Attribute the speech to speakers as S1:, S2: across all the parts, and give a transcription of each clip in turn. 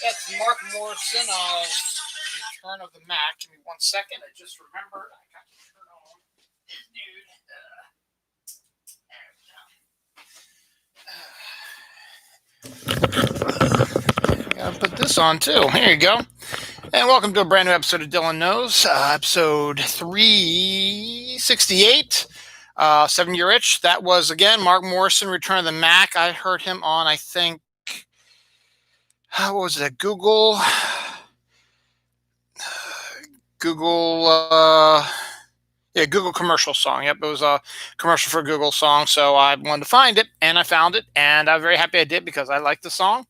S1: That's Mark Morrison of Return of the Mac. Give me 1 second. I just remembered I got to turn on this dude. Gotta put this on too. Here you go. And welcome to a brand new episode of Dylan Knows, episode 368. 7-Year Itch. That was, again, Mark Morrison, Return of the Mac. I heard him on, I think, what was that? Google, Google commercial song. Yep, it was a commercial for a Google song. So I wanted to find it, and I found it, and I'm very happy I did because I like the song.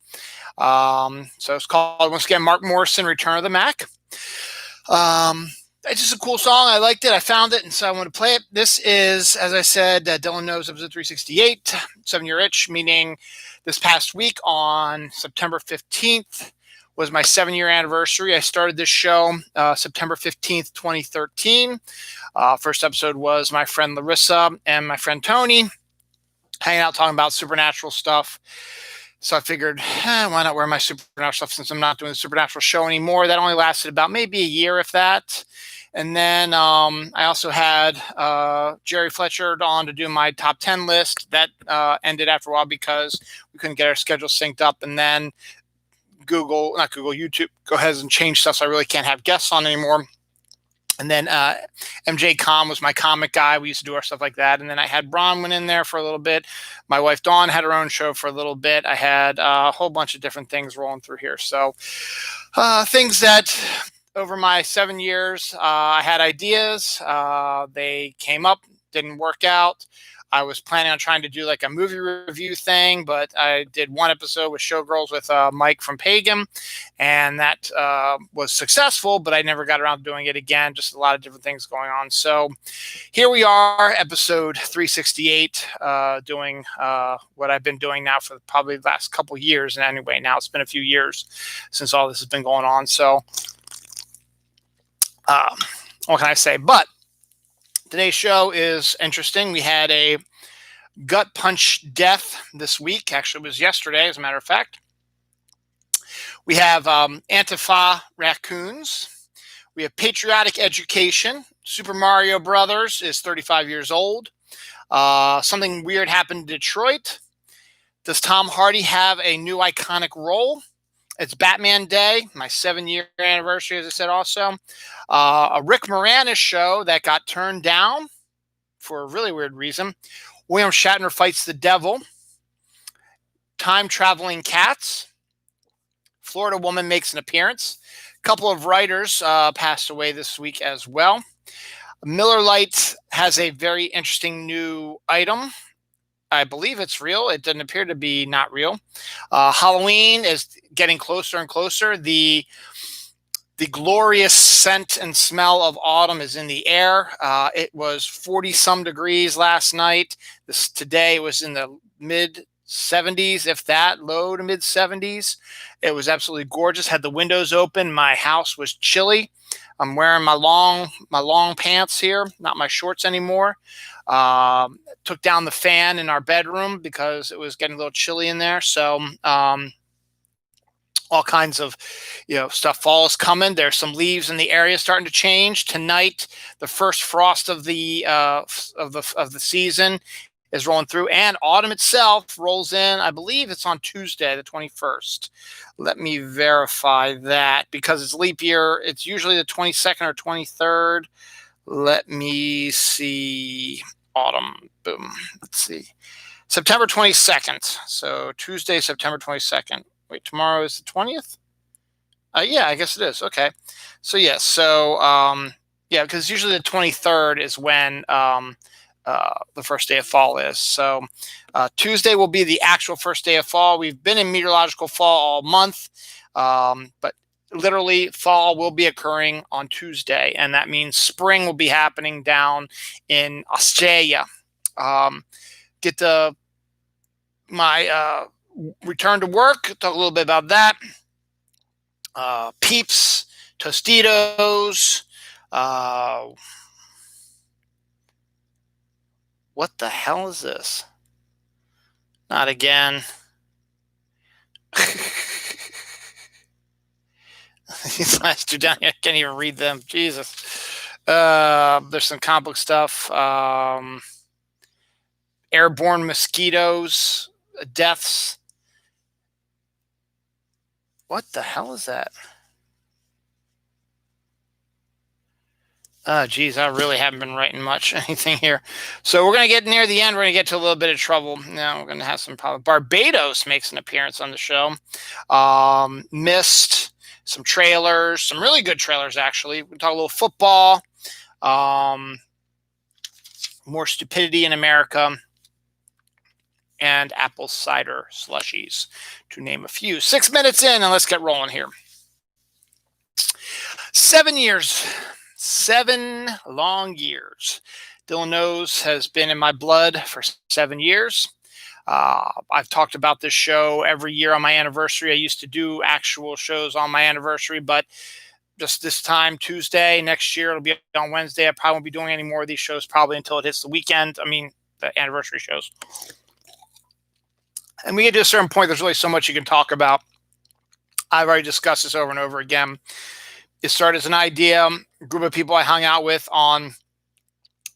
S1: So it's called, once again, Mark Morrison, Return of the Mac. It's just a cool song. I liked it. I found it, and so I want to play it. This is, as I said, Dylan Knows, episode 368, 7-Year Itch, meaning this past week on September 15th was my 7-year anniversary. I started this show September 15th, 2013. First episode was my friend Larissa and my friend Tony hanging out talking about supernatural stuff. So I figured, why not wear my supernatural stuff since I'm not doing the supernatural show anymore. That only lasted about maybe a year, if that. And then I also had Jerry Fletcher on to do my top 10 list. That ended after a while because we couldn't get our schedule synced up. And then YouTube go ahead and change stuff, so I really can't have guests on anymore. And then MJ Com was my comic guy. We used to do our stuff like that. And then I had Bronwyn in there for a little bit. My wife Dawn had her own show for a little bit. I had a whole bunch of different things rolling through here. So things that over my 7 years, I had ideas. They came up, didn't work out. I was planning on trying to do like a movie review thing, but I did one episode with Showgirls with Mike from Pagan, and that was successful, but I never got around to doing it again. Just a lot of different things going on. So here we are, episode 368, doing what I've been doing now for probably the last couple of years. And anyway, now it's been a few years since all this has been going on. So what can I say? But today's show is interesting. We had a gut punch death this week. Actually, it was yesterday, as a matter of fact. We have Antifa raccoons. We have patriotic education. Super Mario Brothers is 35 years old. Something weird happened in Detroit. Does Tom Hardy have a new iconic role? It's Batman Day, my 7-year anniversary, as I said also. A Rick Moranis show that got turned down for a really weird reason. William Shatner fights the devil. Time-traveling cats. Florida woman makes an appearance. A couple of writers passed away this week as well. Miller Lite has a very interesting new item. I believe it's real. It doesn't appear to be not real. Halloween is getting closer and closer. The glorious scent and smell of autumn is in the air. It was 40-some degrees last night. Today was in the mid-70s, if that, low to mid-70s. It was absolutely gorgeous. Had the windows open. My house was chilly. I'm wearing my long pants here, not my shorts anymore. Took down the fan in our bedroom because it was getting a little chilly in there. So all kinds of stuff. Fall is coming. There's some leaves in the area starting to change. Tonight, the first frost of the season is rolling through, and autumn itself rolls in. I believe it's on Tuesday, the 21st. Let me verify that because it's leap year. It's usually the 22nd or 23rd. Let me see. Autumn. Boom. Let's see. September 22nd. So Tuesday, September 22nd. Wait, tomorrow is the 20th? Yeah, I guess it is. Okay. So, yes. So, because usually the 23rd is when the first day of fall is. So Tuesday will be the actual first day of fall. We've been in meteorological fall all month, but literally fall will be occurring on Tuesday, and that means spring will be happening down in Australia. Get to my return to work, talk a little bit about that. Peeps, Tostitos, What the hell is this? Not again. These last two down here, I can't even read them. Jesus. There's some comic book stuff. Airborne mosquitoes, deaths. What the hell is that? Oh, geez, I really haven't been writing much anything here. So we're going to get near the end. We're going to get to a little bit of trouble. Now we're going to have some problem. Barbados makes an appearance on the show. Missed some trailers, some really good trailers, actually. We talk a little football, more stupidity in America, and apple cider slushies, to name a few. 6 minutes in, and let's get rolling here. 7 years. 7 long years. Dylan knows has been in my blood for 7 years. I've talked about this show every year on my anniversary. I used to do actual shows on my anniversary, but just this time, Tuesday, next year, it'll be on Wednesday. I probably won't be doing any more of these shows probably until it hits the weekend. I mean, the anniversary shows. And we get to a certain point, there's really so much you can talk about. I've already discussed this over and over again. It started as an idea, a group of people I hung out with on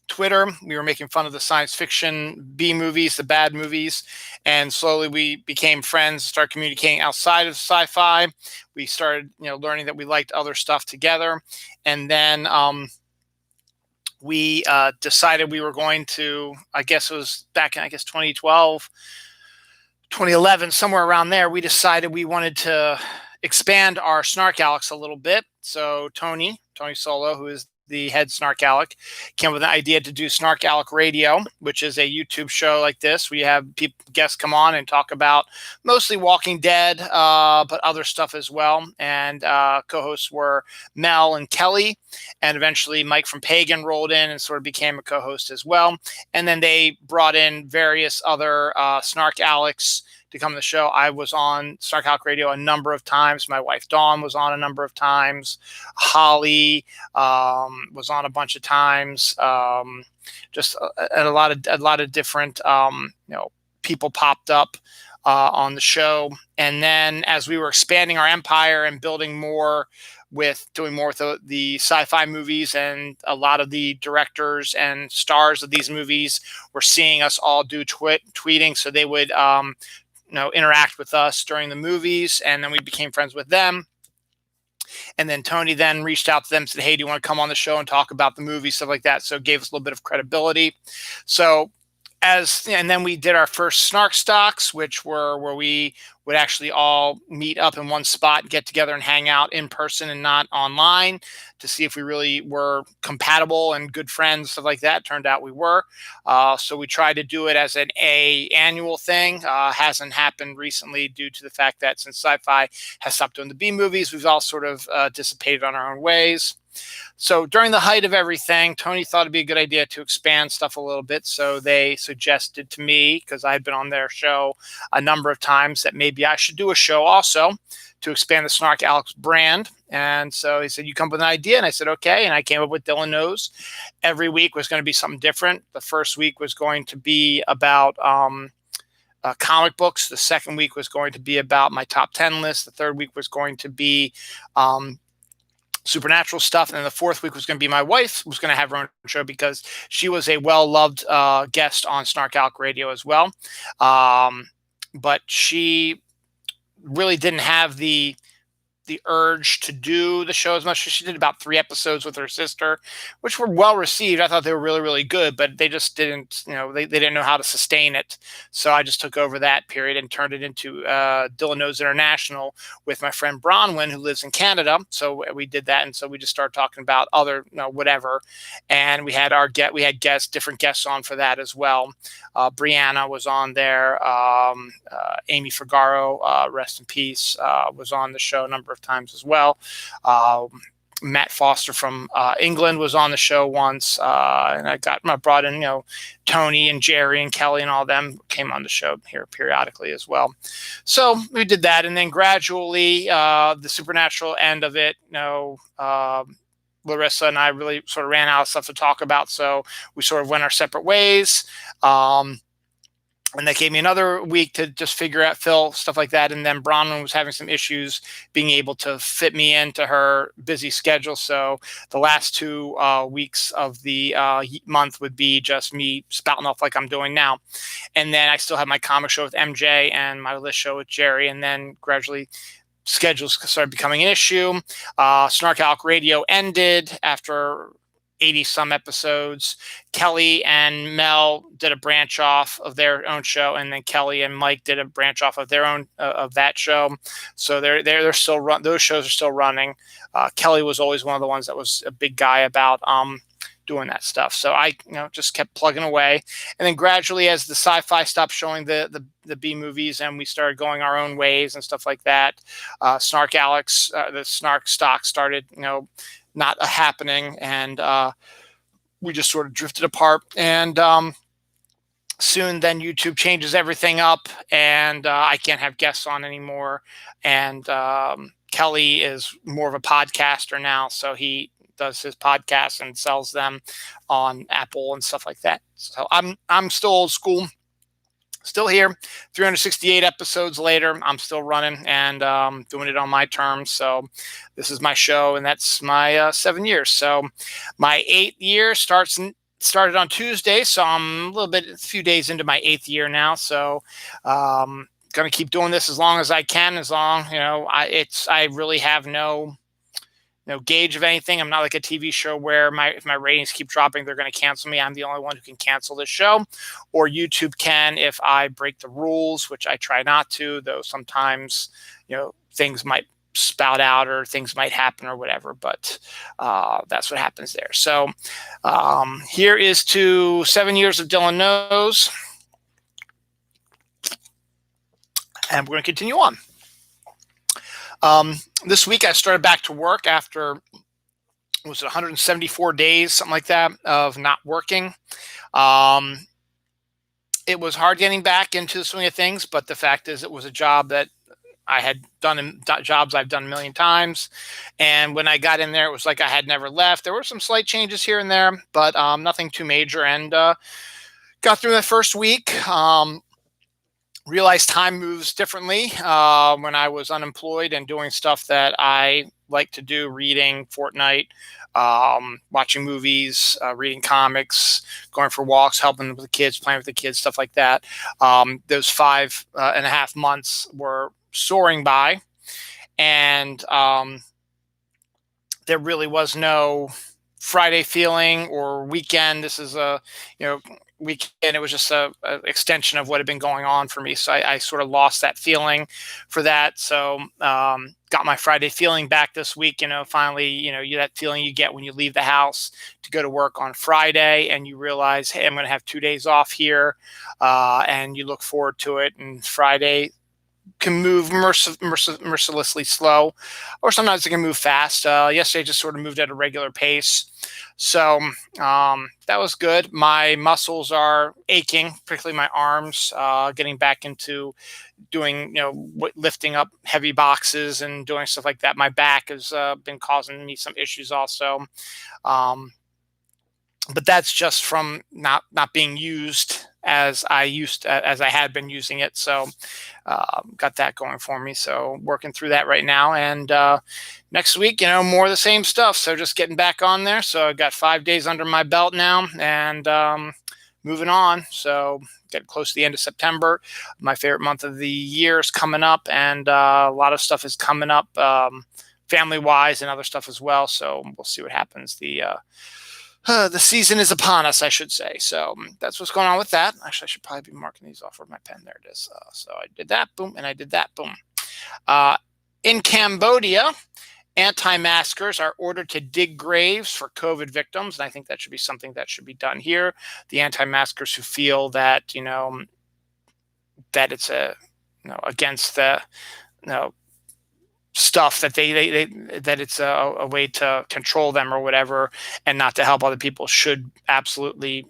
S1: Twitter. We were making fun of the science fiction B movies, the bad movies, and slowly we became friends, started communicating outside of sci-fi. We started, learning that we liked other stuff together, and then we decided we were going to, I guess it was back in 2012, 2011, somewhere around there. We decided we wanted to expand our Snark Alex a little bit. So Tony Solo, who is the head Snark Alec, came up with an idea to do Snark Alec Radio, which is a YouTube show like this. We have guests come on and talk about mostly Walking Dead, but other stuff as well. And co-hosts were Mel and Kelly, and eventually Mike from Pagan rolled in and sort of became a co-host as well. And then they brought in various other Snark Alecs to come to the show. I was on Snark Alec Radio a number of times. My wife Dawn was on a number of times. Holly was on a bunch of times. Just a lot of different people popped up on the show. And then as we were expanding our empire and building more with the sci-fi movies, and a lot of the directors and stars of these movies were seeing us all do tweeting, so they would interact with us during the movies, and then we became friends with them. And then Tony then reached out to them and said, hey, do you want to come on the show and talk about the movie, stuff like that? So it gave us a little bit of credibility. So and then we did our first Snark Stocks, which were where we would actually all meet up in one spot and get together and hang out in person and not online, to see if we really were compatible and good friends, stuff like that. Turned out we were. So we tried to do it as an annual thing. Hasn't happened recently due to the fact that since sci-fi has stopped doing the B movies, we've all sort of dissipated on our own ways. So during the height of everything, Tony thought it'd be a good idea to expand stuff a little bit. So they suggested to me, because I had been on their show a number of times, that maybe I should do a show also to expand the Snark Alex brand. And so he said, you come up with an idea? And I said, okay. And I came up with Dylan Knows. Every week was going to be something different. The first week was going to be about comic books. The second week was going to be about my top 10 list. The third week was going to be supernatural stuff. And then the fourth week was going to be my wife was going to have her own show, because she was a well-loved guest on Snark Alec Radio as well. But she really didn't have the urge to do the show as much. She did about 3 episodes with her sister, which were well received. I thought they were really, really good, but they just didn't, they didn't know how to sustain it. So I just took over that period and turned it into Dylan Knows International with my friend Bronwyn, who lives in Canada. So we did that. And so we just started talking about other, whatever. And we had different guests on for that as well. Brianna was on there. Amy Figaro, rest in peace, was on the show a number of times as well. Matt Foster from England was on the show once, and I brought in Tony and Jerry and Kelly and all them came on the show here periodically as well. So we did that, and then gradually the supernatural end of it, Larissa and I really sort of ran out of stuff to talk about, so we sort of went our separate ways. Um, and that gave me another week to just figure out Phil, stuff like that. And then Bronwyn was having some issues being able to fit me into her busy schedule. So the last 2 weeks of the month would be just me spouting off like I'm doing now. And then I still have my comic show with MJ and my list show with Jerry. And then gradually schedules started becoming an issue. Snark Alc Radio ended after 80 some episodes. Kelly and Mel did a branch off of their own show, and then Kelly and Mike did a branch off of their own of that show. So they're still run. Those shows are still running. Kelly was always one of the ones that was a big guy about doing that stuff. So I just kept plugging away, and then gradually as the sci-fi stopped showing the B movies and we started going our own ways and stuff like that, Snark Alex, the Snark stock started not happening, and we just sort of drifted apart. And soon then YouTube changes everything up, and I can't have guests on anymore. And Kelly is more of a podcaster now, so he does his podcasts and sells them on Apple and stuff like that. So I'm still old school. Still here, 368 episodes later. I'm still running and doing it on my terms. So this is my show, and that's my 7 years. So my 8th year started on Tuesday. So I'm a few days into my 8th year now. So going to keep doing this as long as I can. As long I really have no gauge of anything. I'm not like a TV show where if my ratings keep dropping, they're going to cancel me. I'm the only one who can cancel this show, or YouTube can if I break the rules, which I try not to, though sometimes, things might spout out or things might happen or whatever, but that's what happens there. So here is to 7 years of Dylan Knows, and we're going to continue on. This week I started back to work after, 174 days, something like that, of not working. It was hard getting back into the swing of things, but the fact is it was a job that I had done jobs I've done a million times. And when I got in there, it was like I had never left. There were some slight changes here and there, but nothing too major. And got through that first week. Realized time moves differently when I was unemployed and doing stuff that I like to do, reading, Fortnite, watching movies, reading comics, going for walks, helping with the kids, playing with the kids, stuff like that. Those 5.5 months were soaring by, and there really was no Friday feeling or weekend. This is a weekend. It was just a extension of what had been going on for me. So I sort of lost that feeling for that. So got my Friday feeling back this week. Finally, that feeling you get when you leave the house to go to work on Friday, and you realize, hey, I'm going to have 2 days off here, and you look forward to it. And Friday can move mercilessly slow, or sometimes it can move fast. Yesterday just sort of moved at a regular pace. So that was good. My muscles are aching, particularly my arms, getting back into doing, lifting up heavy boxes and doing stuff like that. My back has been causing me some issues also. But that's just from not being used as I had been using it. So got that going for me. So working through that right now. And next week, more of the same stuff. So just getting back on there. So I've got 5 days under my belt now, and moving on. So getting close to the end of September. My favorite month of the year is coming up, and a lot of stuff is coming up family-wise and other stuff as well. So we'll see what happens. The season is upon us, I should say. So that's what's going on with that. Actually, I should probably be marking these off with my pen. There it is. So I did that, boom, and I did that, boom. In Cambodia, anti-maskers are ordered to dig graves for COVID victims, and I think that should be something that should be done here. The anti-maskers who feel that, that it's against the, stuff that that it's a way to control them or whatever, and not to help other people, should absolutely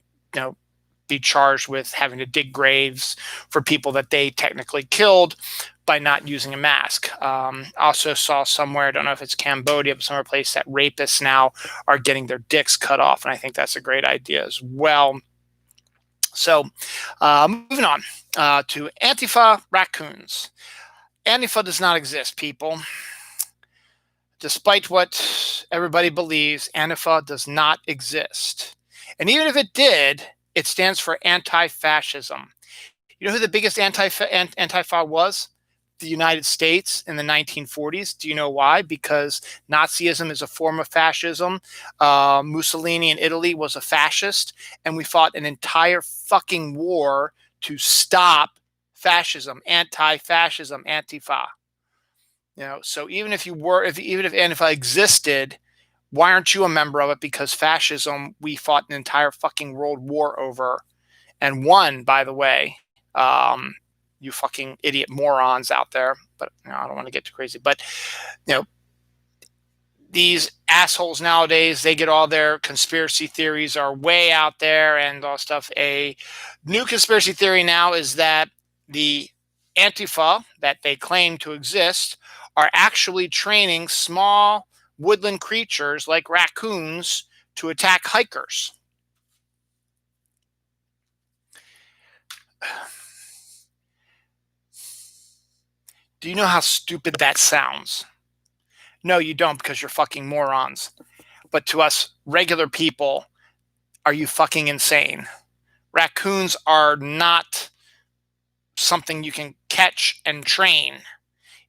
S1: be charged with having to dig graves for people that they technically killed by not using a mask. Also saw somewhere, I don't know if it's Cambodia, but somewhere place that rapists now are getting their dicks cut off, and I think that's a great idea as well. So moving on to Antifa raccoons. Antifa does not exist, people. Despite what everybody believes, Antifa does not exist. And even if it did, it stands for anti-fascism. You know who the biggest Antifa was? The United States in the 1940s. Do you know why? Because Nazism is a form of fascism. Mussolini in Italy was a fascist, and we fought an entire fucking war to stop fascism, anti-fascism, Antifa. So even if Antifa existed, why aren't you a member of it? Because fascism, we fought an entire fucking world war over, and won, by the way. You fucking idiot morons out there. But I don't want to get too crazy. But these assholes nowadays, they get all their conspiracy theories are way out there and all stuff. A new conspiracy theory now is that the Antifa that they claim to exist are actually training small woodland creatures like raccoons to attack hikers. Do you know how stupid that sounds? No, you don't, because you're fucking morons. But to us regular people, are you fucking insane? Raccoons are not something you can catch and train.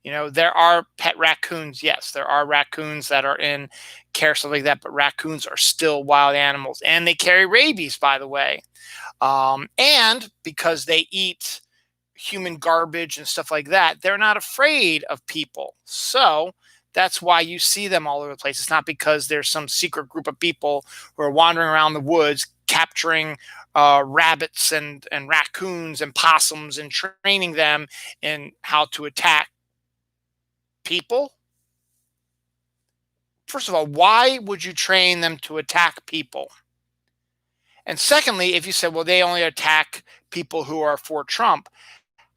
S1: There are pet raccoons. Yes, there are raccoons that are in care, stuff like that, but raccoons are still wild animals, and they carry rabies, by the way. And because they eat human garbage and stuff like that, they're not afraid of people. So that's why you see them all over the place. It's not because there's some secret group of people who are wandering around the woods capturing rabbits and raccoons and possums and training them in how to attack people. First of all, why would you train them to attack people? And secondly, if you said, well, they only attack people who are for Trump,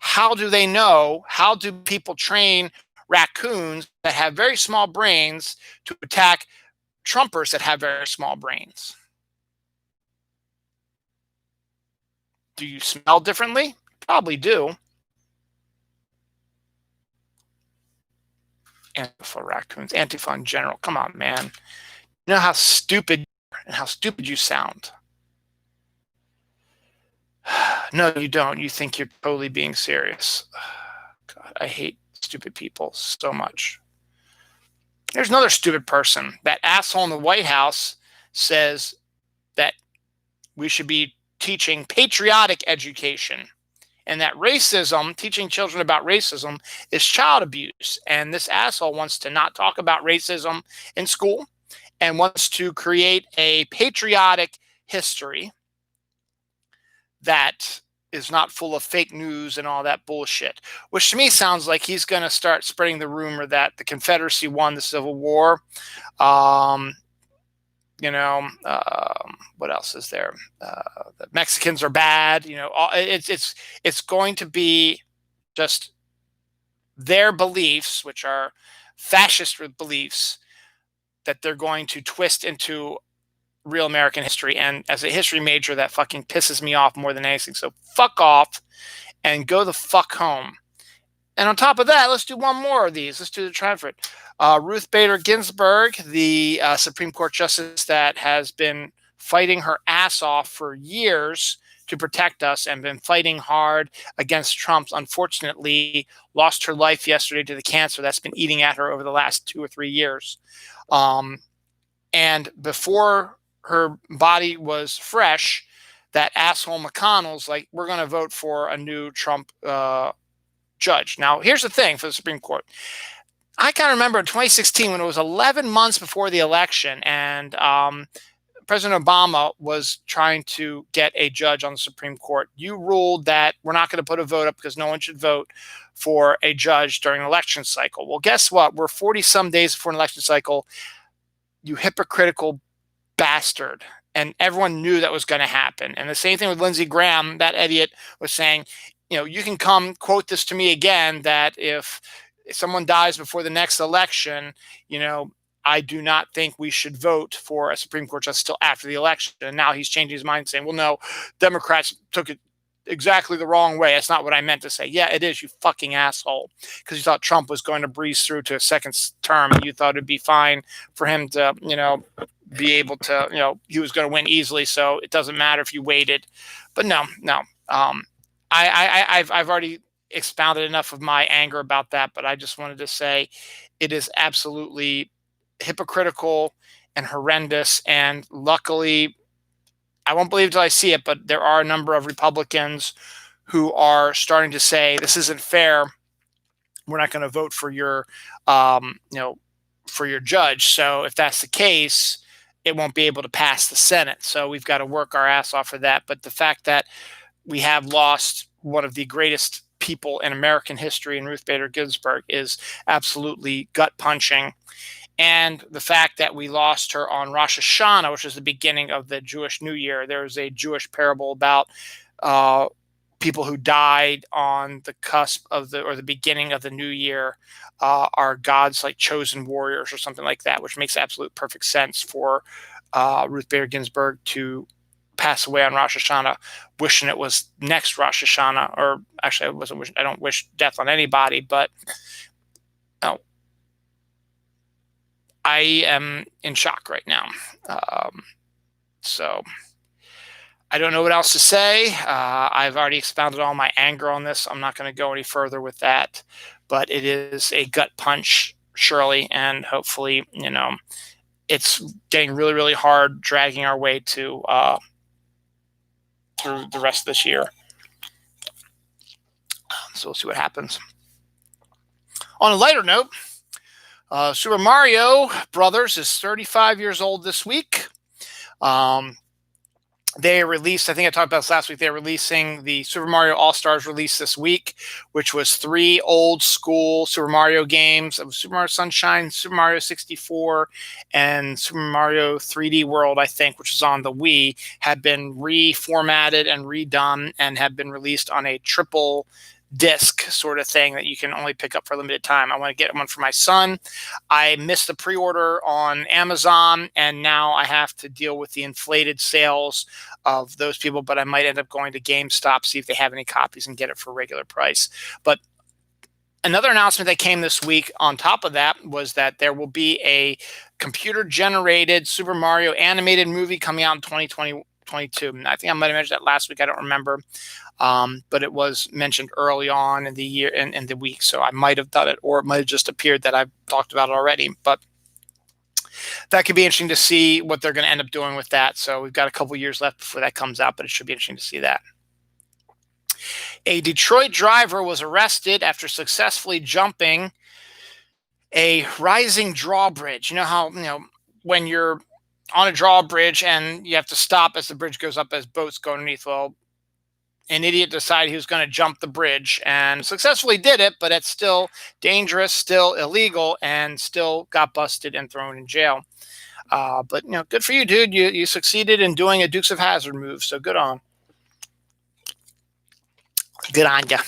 S1: how do they know? How do people train raccoons that have very small brains to attack Trumpers that have very small brains? Do you smell differently? Probably do. Antifa raccoons, Antifa in general. Come on, man. You know how stupid you sound. No, you don't. You think you're totally being serious. God, I hate stupid people so much. There's another stupid person. That asshole in the White House says that we should be teaching patriotic education, and that racism, teaching children about racism, is child abuse. And this asshole wants to not talk about racism in school and wants to create a patriotic history that is not full of fake news and all that bullshit, which to me sounds like he's going to start spreading the rumor that the Confederacy won the Civil War. What else is there? The Mexicans are bad. It's going to be just their beliefs, which are fascist beliefs, that they're going to twist into real American history. And as a history major, that fucking pisses me off more than anything. So fuck off and go the fuck home. And on top of that, let's do one more of these. Let's do the triumvirate. Ruth Bader Ginsburg, the Supreme Court justice that has been fighting her ass off for years to protect us and been fighting hard against Trump, unfortunately lost her life yesterday to the cancer that's been eating at her over the last 2 or 3 years. And before her body was fresh, that asshole McConnell's like, we're going to vote for a new Trump judge. Now, here's the thing for the Supreme Court. I kind of remember in 2016 when it was 11 months before the election, and President Obama was trying to get a judge on the Supreme Court. You ruled that we're not going to put a vote up because no one should vote for a judge during an election cycle. Well, guess what? We're 40 some days before an election cycle. You hypocritical bastard. And everyone knew that was going to happen. And the same thing with Lindsey Graham, that idiot was saying, you can come quote this to me again, that if someone dies before the next election, I do not think we should vote for a Supreme Court justice till after the election. And now he's changing his mind, saying, well, no, Democrats took it exactly the wrong way. That's not what I meant to say. Yeah, it is, you fucking asshole. Because you thought Trump was going to breeze through to a second term, and you thought it'd be fine for him to, be able to, he was going to win easily. So it doesn't matter if you waited. But no. I've already expounded enough of my anger about that, but I just wanted to say it is absolutely hypocritical and horrendous. And luckily, I won't believe till I see it, but there are a number of Republicans who are starting to say this isn't fair. We're not going to vote for your, for your judge. So if that's the case, it won't be able to pass the Senate. So we've got to work our ass off for that. But the fact that we have lost one of the greatest people in American history in Ruth Bader Ginsburg is absolutely gut punching. And the fact that we lost her on Rosh Hashanah, which is the beginning of the Jewish New Year. There's a Jewish parable about people who died on the cusp of the beginning of the New Year are God's like chosen warriors or something like that, which makes absolute perfect sense for Ruth Bader Ginsburg to pass away on Rosh Hashanah, wishing it was next Rosh Hashanah. Or actually, I don't wish death on anybody, but no. I am in shock right now. So I don't know what else to say. I've already expounded all my anger on this. I'm not going to go any further with that, but it is a gut punch, surely. And hopefully, it's getting really, really hard dragging our way to through the rest of this year. So we'll see what happens. On a lighter note, Super Mario Brothers is 35 years old this week. They released, I think I talked about this last week, they're releasing the Super Mario All-Stars release this week, which was 3 old school Super Mario games of Super Mario Sunshine, Super Mario 64, and Super Mario 3D World, I think, which is on the Wii, had been reformatted and redone and have been released on a triple disc sort of thing that you can only pick up for a limited time. I want to get one for my son. I missed the pre-order on Amazon, and now I have to deal with the inflated sales of those people, but I might end up going to GameStop, see if they have any copies, and get it for regular price. But another announcement that came this week on top of that was that there will be a computer-generated Super Mario animated movie coming out in 2022. I think I might have mentioned that last week. I don't remember. But it was mentioned early on in the year and in the week. So I might have done it, or it might have just appeared that I've talked about it already. But that could be interesting to see what they're going to end up doing with that. So we've got a couple years left before that comes out, but it should be interesting to see that. A Detroit driver was arrested after successfully jumping a rising drawbridge. You know how, when you're on a drawbridge and you have to stop as the bridge goes up as boats go underneath. Well, an idiot decided he was going to jump the bridge and successfully did it, but it's still dangerous, still illegal, and still got busted and thrown in jail. But good for you, dude. You succeeded in doing a Dukes of Hazzard move, so good on you.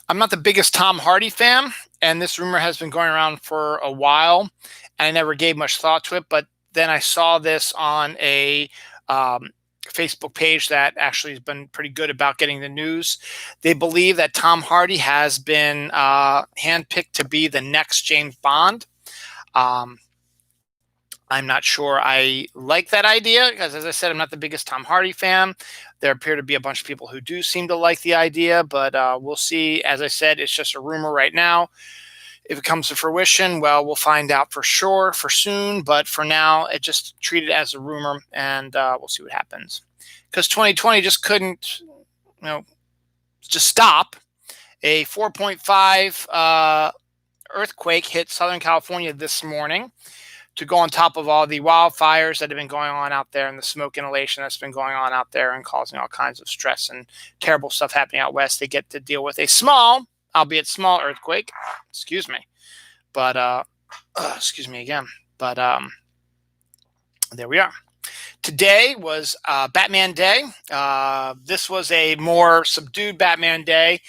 S1: I'm not the biggest Tom Hardy fan, and this rumor has been going around for a while, and I never gave much thought to it. But then I saw this on a Facebook page that actually has been pretty good about getting the news. They believe that Tom Hardy has been handpicked to be the next James Bond. I'm not sure I like that idea because, as I said, I'm not the biggest Tom Hardy fan. There appear to be a bunch of people who do seem to like the idea, but we'll see. As I said, it's just a rumor right now. If it comes to fruition, well, we'll find out for sure, for soon. But for now, it just treated as a rumor, and we'll see what happens. Because 2020 just couldn't, just stop. A 4.5 earthquake hit Southern California this morning to go on top of all the wildfires that have been going on out there and the smoke inhalation that's been going on out there and causing all kinds of stress and terrible stuff happening out west. They get to deal with a small, albeit small, earthquake. Excuse me. But, excuse me again. But There we are. Today was Batman Day. This was a more subdued Batman Day.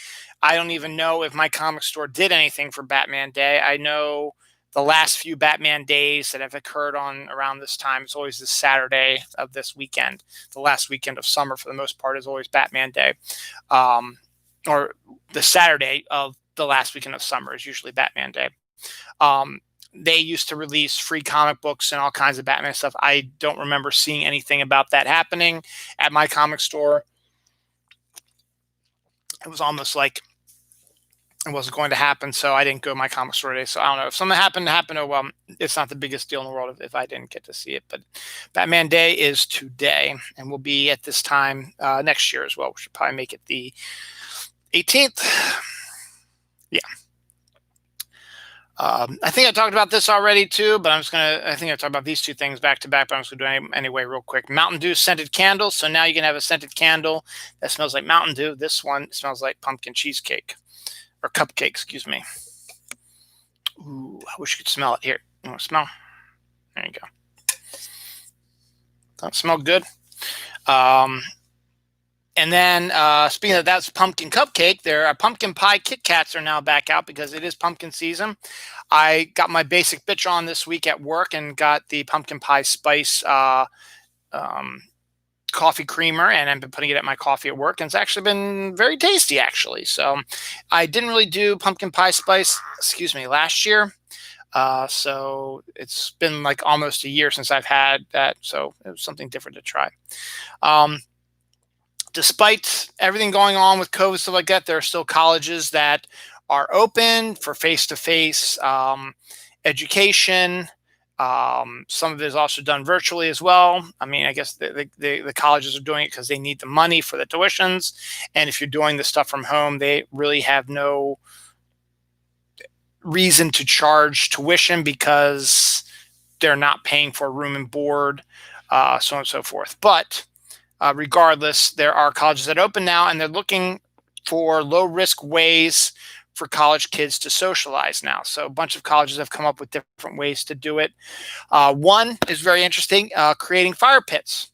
S1: I don't even know if my comic store did anything for Batman Day. I know the last few Batman days that have occurred on around this time, it's always the Saturday of this weekend. The last weekend of summer, for the most part, is always Batman Day. Or the Saturday of the last weekend of summer is usually Batman Day. They used to release free comic books and all kinds of Batman stuff. I don't remember seeing anything about that happening at my comic store. It was almost like it wasn't going to happen, so I didn't go to my comic store today. So I don't know if something happened. Oh well, it's not the biggest deal in the world if I didn't get to see it. But Batman Day is today, and will be at this time next year as well. We should probably make it the 18th. Yeah. I think I talked about this already too, but I think I talked about these two things back to back, but I'm just going to do it anyway real quick. Mountain Dew scented candles. So now you can have a scented candle that smells like Mountain Dew. This one smells like pumpkin cheesecake or cupcake, excuse me. Ooh, I wish you could smell it. Here, you want to smell? There you go. Don't smell good. And then speaking of that's pumpkin cupcake, there are pumpkin pie Kitkats are now back out because it is pumpkin season. I got my basic bitch on this week at work and got the pumpkin pie spice coffee creamer, and I've been putting it at my coffee at work, and it's actually been very tasty, actually. So I didn't really do pumpkin pie spice, last year. So it's been like almost a year since I've had that. So it was something different to try. Despite everything going on with COVID, stuff like that, there are still colleges that are open for face-to-face education. Some of it is also done virtually as well. I mean, I guess the colleges are doing it because they need the money for the tuitions. And if you're doing the stuff from home, they really have no reason to charge tuition because they're not paying for room and board, so on and so forth. But regardless, there are colleges that open now, and they're looking for low-risk ways for college kids to socialize now. So a bunch of colleges have come up with different ways to do it. One is very interesting, creating fire pits.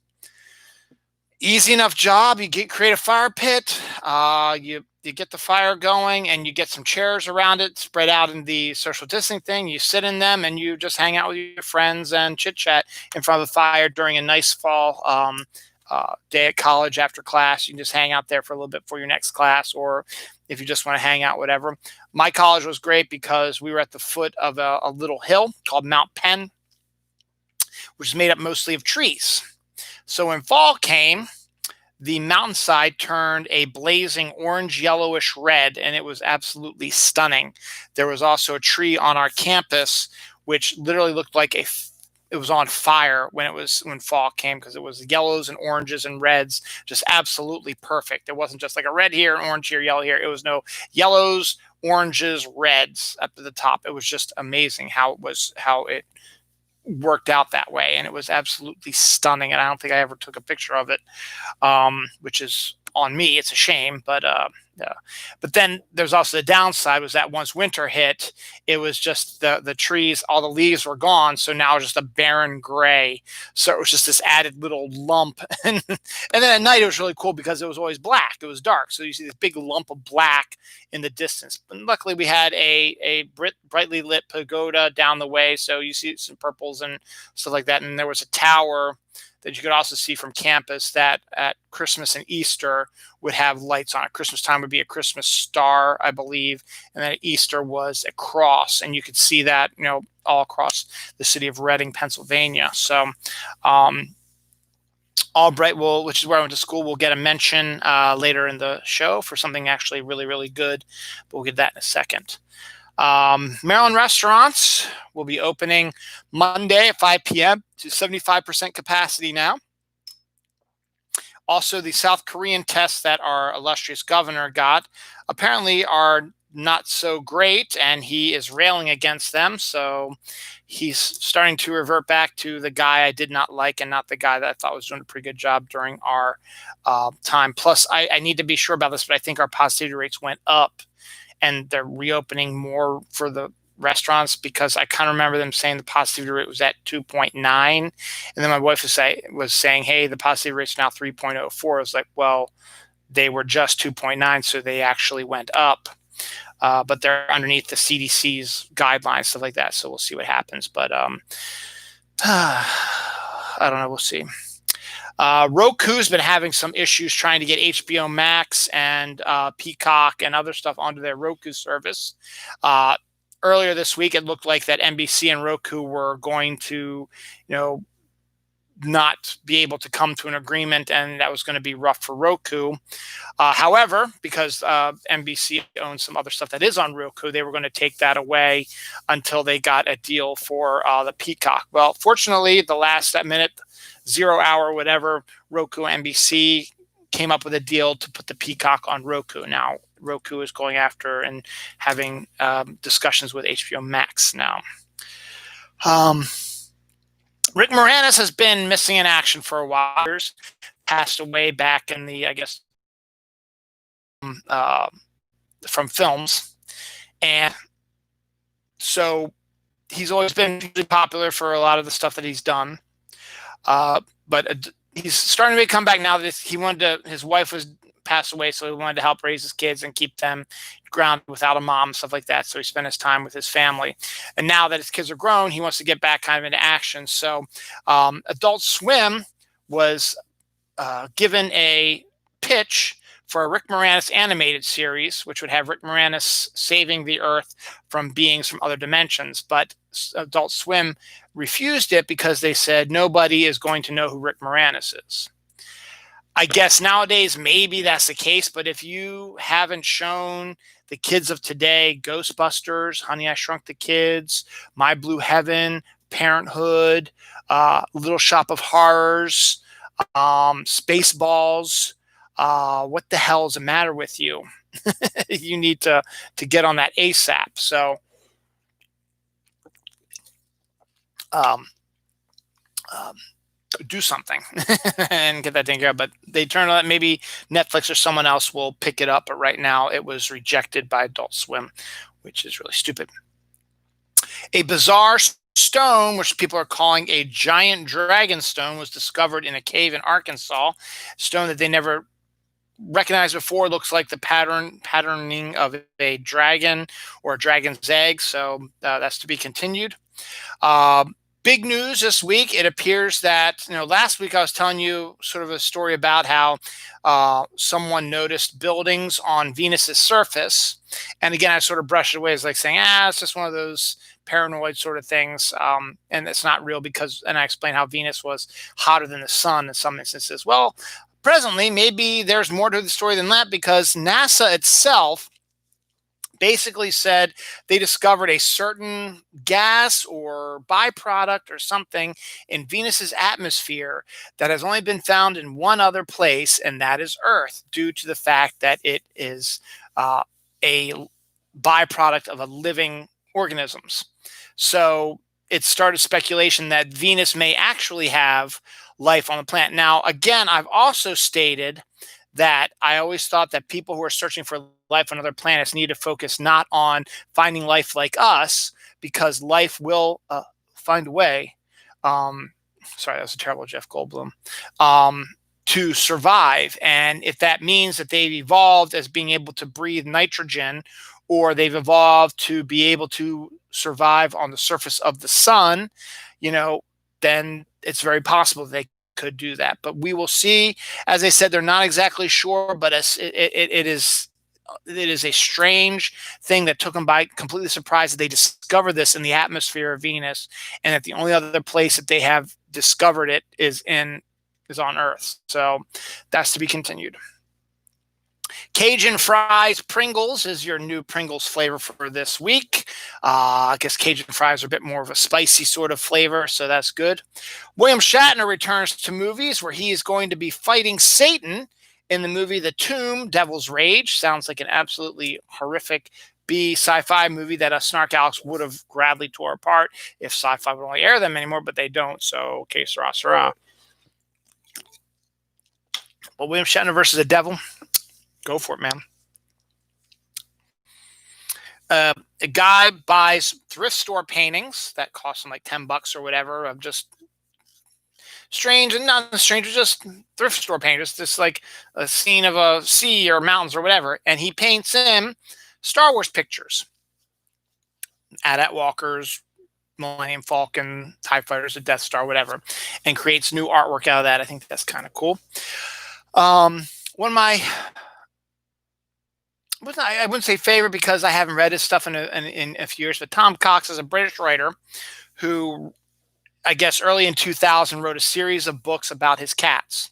S1: Easy enough job. You create a fire pit. You get the fire going, and you get some chairs around it, spread out in the social distancing thing. You sit in them, and you just hang out with your friends and chit-chat in front of the fire during a nice fall day at college after class. You can just hang out there for a little bit for your next class, or if you just want to hang out, whatever. My college was great because we were at the foot of a little hill called Mount Penn, which is made up mostly of trees. So when fall came, the mountainside turned a blazing orange, yellowish red, and it was absolutely stunning. There was also a tree on our campus which literally looked like it was on fire when fall came, because it was yellows and oranges and reds, just absolutely perfect. It wasn't just like a red here, an orange here, yellow here. It was no yellows, oranges, reds up to the top. It was just amazing how it worked out that way, and it was absolutely stunning. And I don't think I ever took a picture of it, which is on me. It's a shame, but then there's also the downside, was that once winter hit, it was just the trees, all the leaves were gone, so now just a barren gray. So it was just this added little lump, and then at night it was really cool because it was always black. It was dark, so you see this big lump of black in the distance. But luckily we had a brightly lit pagoda down the way, so you see some purples and stuff like that. And there was a tower that you could also see from campus that at Christmas and Easter would have lights on it. Christmas time would be a Christmas star, I believe, and then Easter was a cross, and you could see that, all across the city of Reading, Pennsylvania. So Albright which is where I went to school, will get a mention later in the show for something actually really, really good, but we'll get that in a second. Maryland restaurants will be opening Monday at 5 p.m. to 75% capacity now. Also, the South Korean tests that our illustrious governor got apparently are not so great, and he is railing against them. So he's starting to revert back to the guy I did not like, and not the guy that I thought was doing a pretty good job during our time. Plus, I need to be sure about this, but I think our positivity rates went up, and they're reopening more for the restaurants because I kind of remember them saying the positivity rate was at 2.9, and then my wife was saying, "Hey, the positivity rate's now 3.04." I was like, "Well, they were just 2.9, so they actually went up." But they're underneath the CDC's guidelines, stuff like that. So we'll see what happens. But I don't know. We'll see. Roku's been having some issues trying to get HBO Max and Peacock and other stuff onto their Roku service. Earlier this week, it looked like that NBC and Roku were going to, not be able to come to an agreement, and that was going to be rough for Roku. However, because NBC owns some other stuff that is on Roku, they were going to take that away until they got a deal for the Peacock. Well, fortunately, the last minute, 0 hour, whatever, Roku NBC came up with a deal to put the Peacock on Roku. Now, Roku is going after and having discussions with HBO Max now. Rick Moranis has been missing in action for a while. Passed away back in the, I guess, from films. And so he's always been really popular for a lot of the stuff that he's done. But he's starting to come back now that his wife was passed away, so he wanted to help raise his kids and keep them grounded without a mom, stuff like that. So he spent his time with his family. And now that his kids are grown, he wants to get back kind of into action. So Adult Swim was given a pitch for a Rick Moranis animated series, which would have Rick Moranis saving the Earth from beings from other dimensions. But Adult Swim refused it because they said nobody is going to know who Rick Moranis is. I guess nowadays maybe that's the case, but if you haven't shown the kids of today Ghostbusters, Honey, I Shrunk the Kids, My Blue Heaven, Parenthood, Little Shop of Horrors, Spaceballs, what the hell is the matter with you? You need to get on that ASAP. So do something and get that taken care of. But they turn out maybe Netflix or someone else will pick it up. But right now it was rejected by Adult Swim, which is really stupid. A bizarre stone, which people are calling a giant dragon stone, was discovered in a cave in Arkansas. Stone that they never recognized before. Looks like the patterning of a dragon or a dragon's egg. So that's to be continued. Big news this week. It appears that, last week I was telling you sort of a story about how someone noticed buildings on Venus's surface. And again, I sort of brushed it away as like saying, it's just one of those paranoid sort of things. And it's not real and I explained how Venus was hotter than the sun in some instances. Well, presently, maybe there's more to the story than that, because NASA itself basically said they discovered a certain gas or byproduct or something in Venus's atmosphere that has only been found in one other place, and that is Earth, due to the fact that it is a byproduct of a living organisms. So it started speculation that Venus may actually have life on the planet. Now, again, I've also stated that I always thought that people who are searching for life on other planets need to focus not on finding life like us, because life will find a way. Sorry, that was a terrible Jeff Goldblum. To survive. And if that means that they've evolved as being able to breathe nitrogen, or they've evolved to be able to survive on the surface of the sun, then it's very possible they could do that. But we will see. As I said, they're not exactly sure, but it is a strange thing that took them by completely surprised that they discovered this in the atmosphere of Venus, and that the only other place that they have discovered it is on Earth. So that's to be continued. Cajun fries Pringles is your new Pringles flavor for this week. I guess Cajun fries are a bit more of a spicy sort of flavor, so that's good. William Shatner returns to movies, where he is going to be fighting Satan in the movie The Tomb, Devil's Rage. Sounds like an absolutely horrific B sci-fi movie that Snark Alex would have gladly tore apart if sci-fi would only air them anymore, but they don't, so que sera, sera. But William Shatner versus the devil, go for it, man. A guy buys thrift store paintings that cost him like $10 or whatever of just strange and not strange, just thrift store paintings, just like a scene of a sea or mountains or whatever, and he paints in Star Wars pictures, AT-AT walkers, Millennium Falcon, TIE fighters, a Death Star, whatever, and creates new artwork out of that. I think that's kind of cool. One of my, I wouldn't say favorite because I haven't read his stuff in a few years, but Tom Cox is a British writer who, I guess, early in 2000 wrote a series of books about his cats.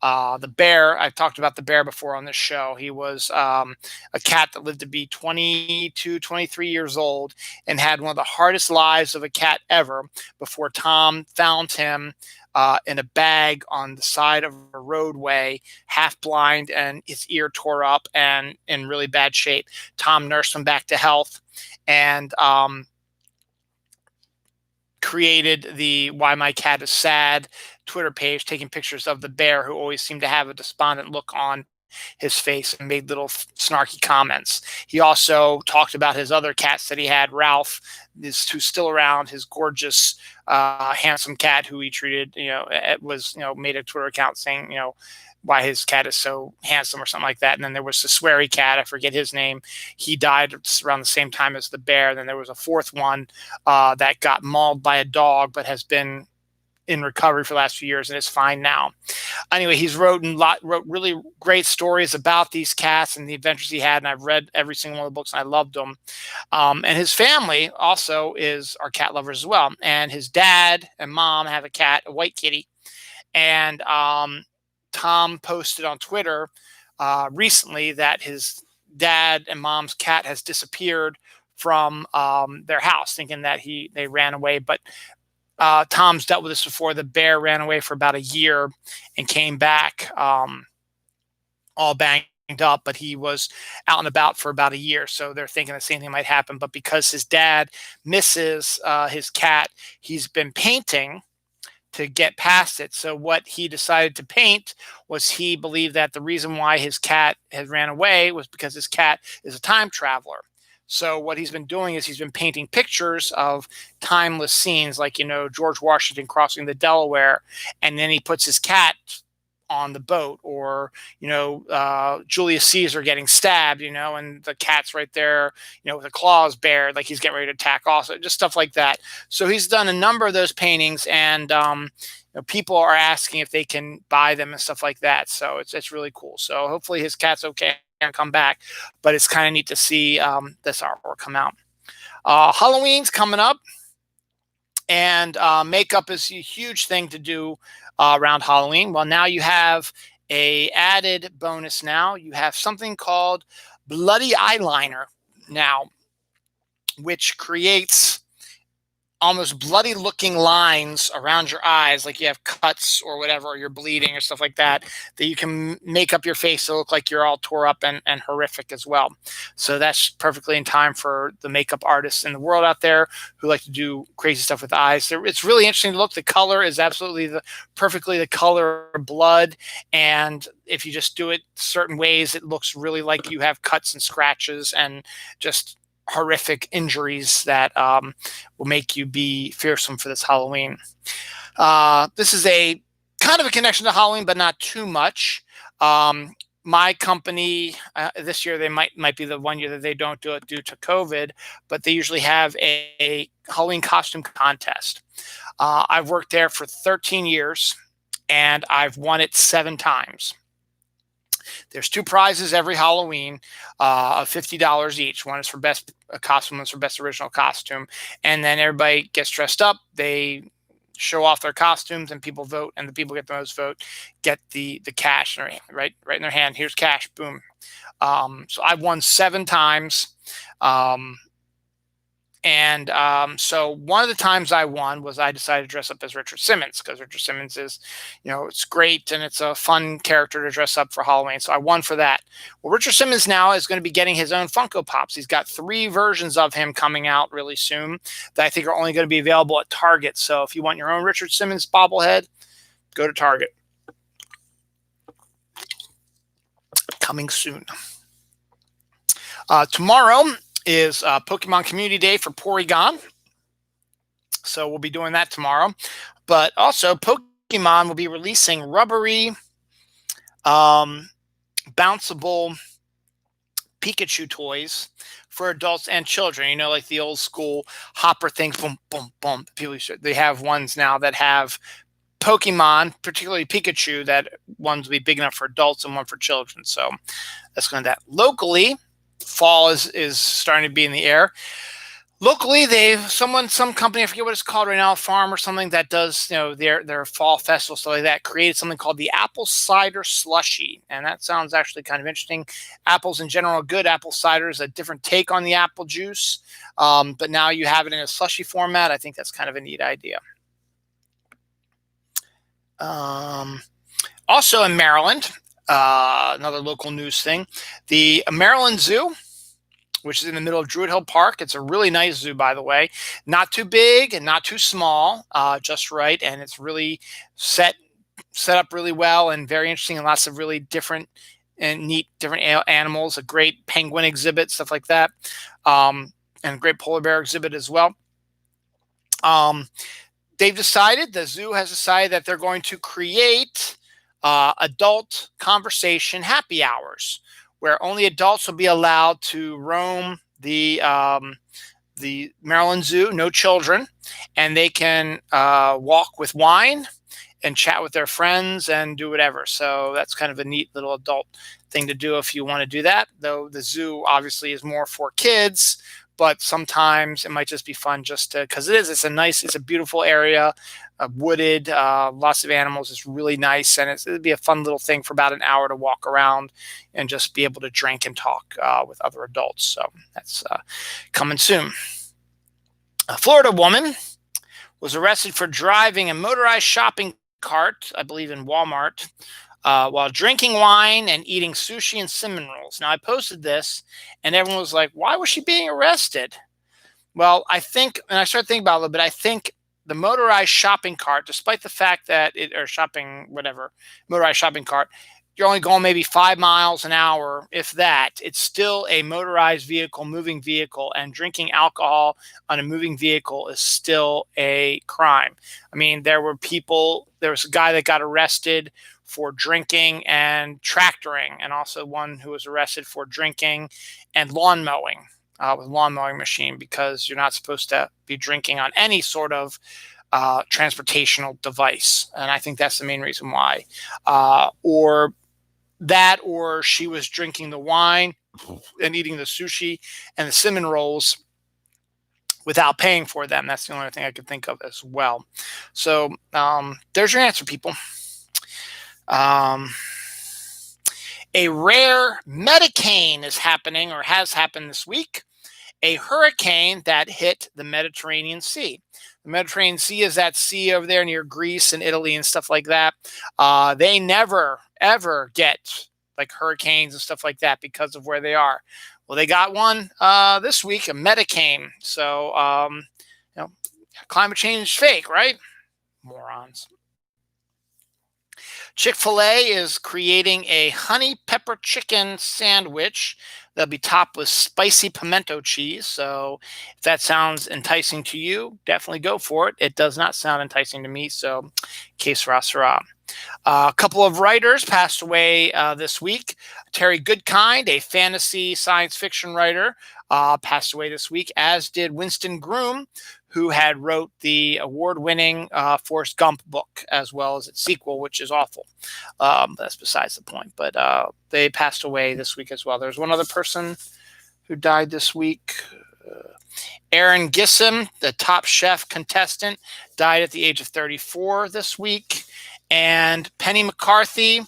S1: The bear, I've talked about the bear before on this show. He was a cat that lived to be 22, 23 years old and had one of the hardest lives of a cat ever before Tom found him in a bag on the side of a roadway, half blind, and his ear tore up and in really bad shape. Tom nursed him back to health and created the Why My Cat Is Sad Twitter page, taking pictures of the bear, who always seemed to have a despondent look on his face, and made little snarky comments. He also talked about his other cats that he had, Ralph, who's still around, his gorgeous, handsome cat who he treated, it was, made a Twitter account saying, why his cat is so handsome or something like that. And then there was the sweary cat, I forget his name. He died around the same time as the bear. And then there was a fourth one that got mauled by a dog, but has been in recovery for the last few years and is fine now. Anyway, he's wrote really great stories about these cats and the adventures he had. And I've read every single one of the books and I loved them. And his family also are cat lovers as well. And his dad and mom have a cat, a white kitty. And Tom posted on Twitter recently that his dad and mom's cat has disappeared from their house, thinking that they ran away. But Tom's dealt with this before. The bear ran away for about a year and came back all banged up, but he was out and about for about a year. So they're thinking the same thing might happen. But because his dad misses his cat, he's been painting to get past it. So what he decided to paint was, he believed that the reason why his cat had ran away was because his cat is a time traveler. So what he's been doing is he's been painting pictures of timeless scenes, like, George Washington crossing the Delaware, and then he puts his cat on the boat, or, Julius Caesar getting stabbed, and the cat's right there, with the claws bared, like he's getting ready to attack also, just stuff like that. So he's done a number of those paintings, and people are asking if they can buy them and stuff like that. So it's really cool. So hopefully his cat's okay and come back, but it's kind of neat to see this artwork come out. Halloween's coming up, and makeup is a huge thing to do around Halloween. Well, now you have a added bonus. Now you have something called bloody eyeliner now, which creates almost bloody looking lines around your eyes, like you have cuts or whatever, or you're bleeding or stuff like that, that you can make up your face to look like you're all tore up and horrific as well. So that's perfectly in time for the makeup artists in the world out there who like to do crazy stuff with eyes. It's really interesting to look. The color is absolutely perfectly the color of blood. And if you just do it certain ways, it looks really like you have cuts and scratches and just horrific injuries that will make you be fearsome for this Halloween. This is a kind of a connection to Halloween, but not too much. My company this year, they might be the one year that they don't do it due to COVID, but they usually have a Halloween costume contest. I've worked there for 13 years and I've won it 7 times. There's 2 prizes every Halloween of $50 each. One is for best costume, one's for best original costume. And then everybody gets dressed up. They show off their costumes and people vote, and the people get the most vote get the cash right in their hand. Here's cash, boom. So I've won 7 times. So one of the times I won was I decided to dress up as Richard Simmons, because Richard Simmons is, it's great and it's a fun character to dress up for Halloween. So I won for that. Well, Richard Simmons now is going to be getting his own Funko Pops. He's got 3 versions of him coming out really soon that I think are only going to be available at Target. So if you want your own Richard Simmons bobblehead, go to Target. Coming soon. Tomorrow, is Pokemon Community Day for Porygon. So we'll be doing that tomorrow. But also, Pokemon will be releasing rubbery, bounceable Pikachu toys for adults and children. You know, like the old school hopper things, boom, boom, boom. They have ones now that have Pokemon, particularly Pikachu, that ones will be big enough for adults and one for children. So that's going to that. Locally, fall is starting to be in the air. Locally, some company, I forget what it's called right now, farm or something that does, their fall festival, stuff like that, created something called the apple cider slushy. And that sounds actually kind of interesting. Apples in general are good. Apple cider is a different take on the apple juice. But now you have it in a slushy format. I think that's kind of a neat idea. Also in Maryland, another local news thing, the Maryland Zoo, which is in the middle of Druid Hill Park. It's a really nice zoo, by the way. Not too big and not too small, just right. And it's really set up really well and very interesting, and lots of really different and neat different animals. A great penguin exhibit, stuff like that, and a great polar bear exhibit as well. The zoo has decided that they're going to create adult conversation happy hours, where only adults will be allowed to roam the Maryland Zoo, no children, and they can walk with wine and chat with their friends and do whatever. So that's kind of a neat little adult thing to do if you want to do that, though the zoo obviously is more for kids, but sometimes it might just be fun just to, because it's a beautiful area, wooded, lots of animals. It's really nice, and it'd be a fun little thing for about an hour to walk around and just be able to drink and talk with other adults. So that's coming soon. A Florida woman was arrested for driving a motorized shopping cart, I believe in Walmart, while drinking wine and eating sushi and cinnamon rolls. Now, I posted this, and everyone was like, why was she being arrested? Well, I think, and I started thinking about it a little bit, I think the motorized shopping cart, despite the fact that motorized shopping cart, you're only going maybe 5 miles an hour, if that, it's still a motorized vehicle, moving vehicle, and drinking alcohol on a moving vehicle is still a crime. I mean, there was a guy that got arrested for drinking and tractoring, and also one who was arrested for drinking and lawn mowing with lawn mowing machine, because you're not supposed to be drinking on any sort of transportational device. And I think that's the main reason why. Or she was drinking the wine and eating the sushi and the cinnamon rolls without paying for them. That's the only thing I could think of as well. So there's your answer, people. A rare Metacane is happening, or has happened this week. A hurricane that hit the Mediterranean Sea. The Mediterranean Sea is that sea over there near Greece and Italy and stuff like that. They never, ever get like hurricanes and stuff like that because of where they are. Well, they got one this week, a Metacane. So, climate change is fake, right? Morons. Chick-fil-A is creating a honey pepper chicken sandwich that'll be topped with spicy pimento cheese. So if that sounds enticing to you, definitely go for it. It does not sound enticing to me, so que sera, sera. A couple of writers passed away this week. Terry Goodkind, a fantasy science fiction writer, passed away this week, as did Winston Groom, who had wrote the award-winning Forrest Gump book, as well as its sequel, which is awful. That's besides the point. But they passed away this week as well. There's one other person who died this week. Aaron Gissem, the Top Chef contestant, died at the age of 34 this week. And Penny McCarthy,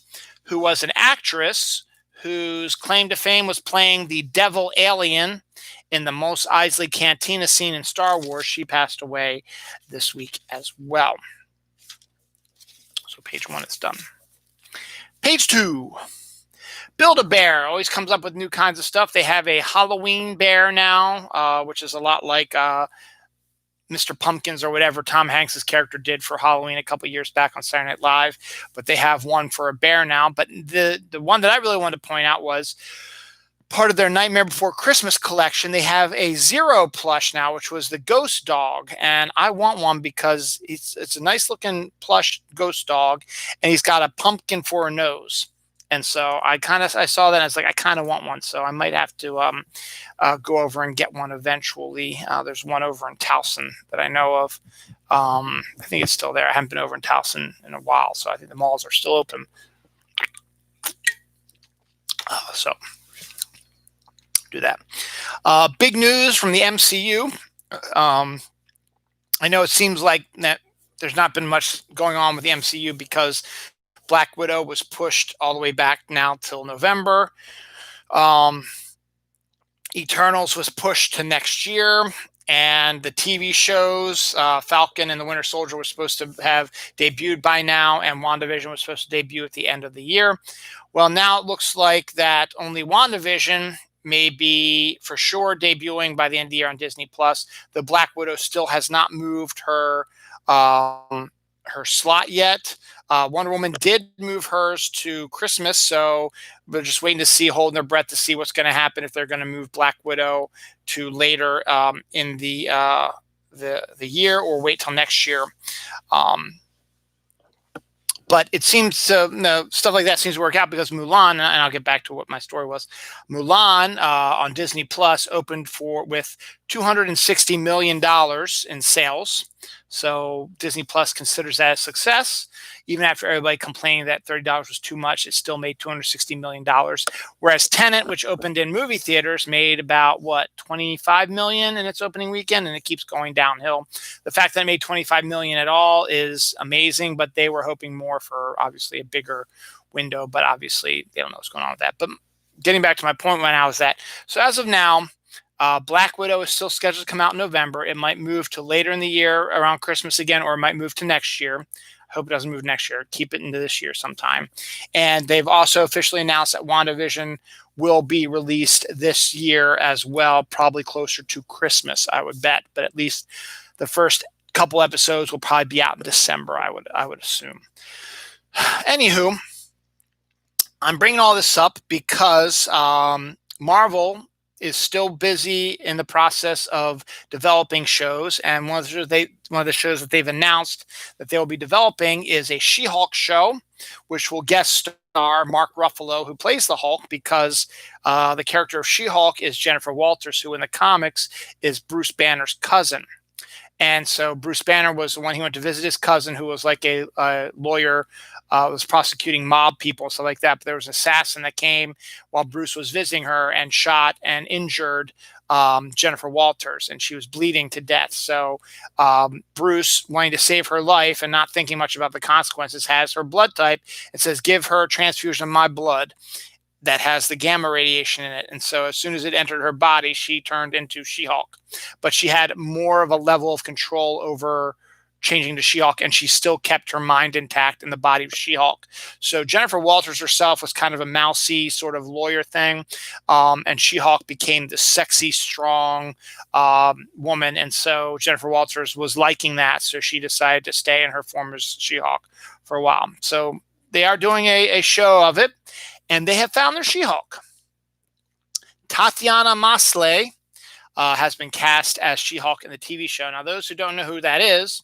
S1: who was an actress whose claim to fame was playing the devil alien in the Mos Eisley Cantina scene in Star Wars, she passed away this week as well. So page 1 is done. Page 2. Build-A-Bear always comes up with new kinds of stuff. They have a Halloween bear now, which is a lot like Mr. Pumpkins or whatever Tom Hanks' character did for Halloween a couple years back on Saturday Night Live. But they have one for a bear now. But the one that I really wanted to point out was part of their Nightmare Before Christmas collection, they have a Zero plush now, which was the ghost dog, and I want one because it's a nice looking plush ghost dog, and he's got a pumpkin for a nose. And so I saw that and I was like, I kind of want one, so I might have to go over and get one eventually. There's one over in Towson that I know of. I think it's still there. I haven't been over in Towson in a while, so I think the malls are still open. So do that. Big news from the MCU. I know it seems like that there's not been much going on with the MCU because Black Widow was pushed all the way back now till November. Eternals was pushed to next year. And the TV shows, Falcon and the Winter Soldier was supposed to have debuted by now, and WandaVision was supposed to debut at the end of the year. Well, now it looks like that only WandaVision may be for sure debuting by the end of the year on Disney Plus. The Black Widow still has not moved her slot yet. Wonder Woman did move hers to Christmas, so we're just waiting to see, holding their breath to see what's going to happen if they're going to move Black Widow to later in the year or wait till next year. But it seems stuff like that seems to work out because Mulan, and I'll get back to what my story was. Mulan on Disney Plus opened with $260 million in sales. So Disney Plus considers that a success. Even after everybody complaining that $30 was too much, it still made $260 million. Whereas Tenet, which opened in movie theaters, made about, $25 million in its opening weekend, and it keeps going downhill. The fact that it made $25 million at all is amazing, but they were hoping more for, obviously, a bigger window. But obviously, they don't know what's going on with that. But getting back to my point right now is that, so as of now, Black Widow is still scheduled to come out in November. It might move to later in the year around Christmas again, or it might move to next year. I hope it doesn't move next year. Keep it into this year sometime. And they've also officially announced that WandaVision will be released this year as well, probably closer to Christmas, I would bet. But at least the first couple episodes will probably be out in December, I would assume. Anywho, I'm bringing all this up because Marvel is still busy in the process of developing shows, and one of the shows that they've announced that they will be developing is a She-Hulk show, which will guest star Mark Ruffalo, who plays the Hulk, because the character of She-Hulk is Jennifer Walters, who in the comics is Bruce Banner's cousin. And so Bruce Banner was the one he went to visit his cousin, who was like a lawyer, was prosecuting mob people and stuff like that. But there was an assassin that came while Bruce was visiting her and shot and injured Jennifer Walters, and she was bleeding to death. So Bruce, wanting to save her life and not thinking much about the consequences, has her blood type and says, "Give her a transfusion of my blood that has the gamma radiation in it." And so as soon as it entered her body, she turned into She-Hulk. But she had more of a level of control over changing to She-Hulk, and she still kept her mind intact in the body of She-Hulk. So Jennifer Walters herself was kind of a mousy sort of lawyer thing, and She-Hulk became the sexy, strong woman. And so Jennifer Walters was liking that, so she decided to stay in her form as She-Hulk for a while. So they are doing a show of it, and they have found their She-Hulk. Tatiana Maslany has been cast as She-Hulk in the TV show. Now, those who don't know who that is,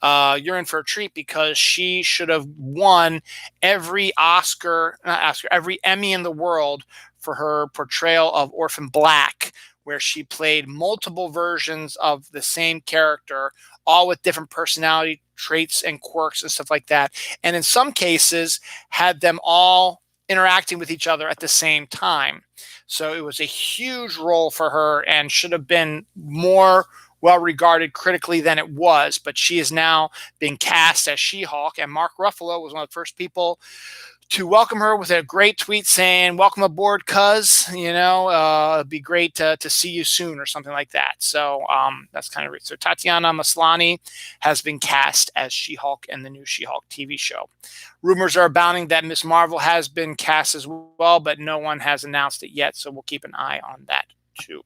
S1: you're in for a treat, because she should have won every every Emmy in the world for her portrayal of Orphan Black, where she played multiple versions of the same character, all with different personality traits and quirks and stuff like that. And in some cases, had them all interacting with each other at the same time. So it was a huge role for her and should have been more well regarded critically than it was. But she is now being cast as She-Hulk, and Mark Ruffalo was one of the first people to welcome her with a great tweet saying, "Welcome aboard, cuz, it'd be great to see you soon," or something like that. So that's kind of great. So Tatiana Maslany has been cast as She-Hulk in the new She-Hulk TV show. Rumors are abounding that Ms. Marvel has been cast as well, but no one has announced it yet. So we'll keep an eye on that too.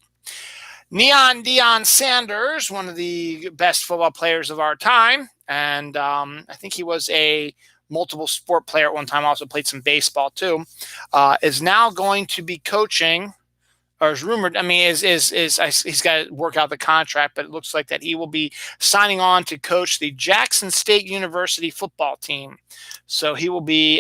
S1: Neon Deion Sanders, one of the best football players of our time, and I think he was a multiple sport player at one time, also played some baseball too, is now going to be coaching or is rumored. I mean, he's got to work out the contract, but it looks like that he will be signing on to coach the Jackson State University football team. So he will be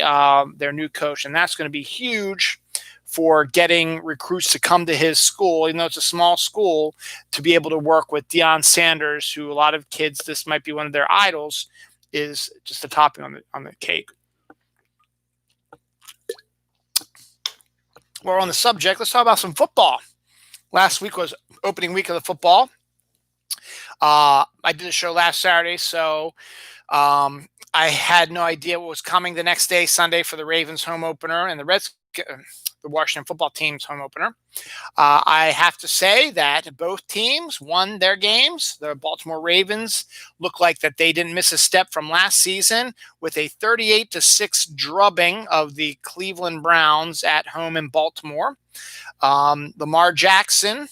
S1: their new coach, and that's going to be huge for getting recruits to come to his school, even though it's a small school, to be able to work with Dion Sanders, who a lot of kids, this might be one of their idols, is just a topping on the cake. Well, on the subject, let's talk about some football. Last week was opening week of the football. I did a show last Saturday, so I had no idea what was coming the next day, Sunday, for the Ravens home opener and the Washington football team's home opener. I have to say that both teams won their games. The Baltimore Ravens look like that they didn't miss a step from last season with a 38-6 drubbing of the Cleveland Browns at home in Baltimore. Lamar Jackson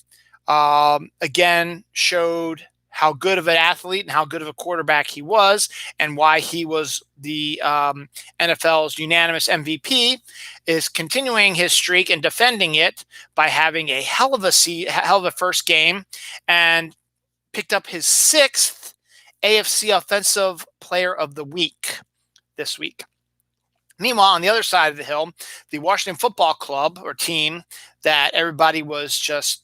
S1: again showed how good of an athlete and how good of a quarterback he was, and why he was the NFL's unanimous MVP, is continuing his streak and defending it by having a hell of a first game, and picked up his 6th AFC Offensive Player of the Week this week. Meanwhile, on the other side of the hill, the Washington Football Club, or team, that everybody was just,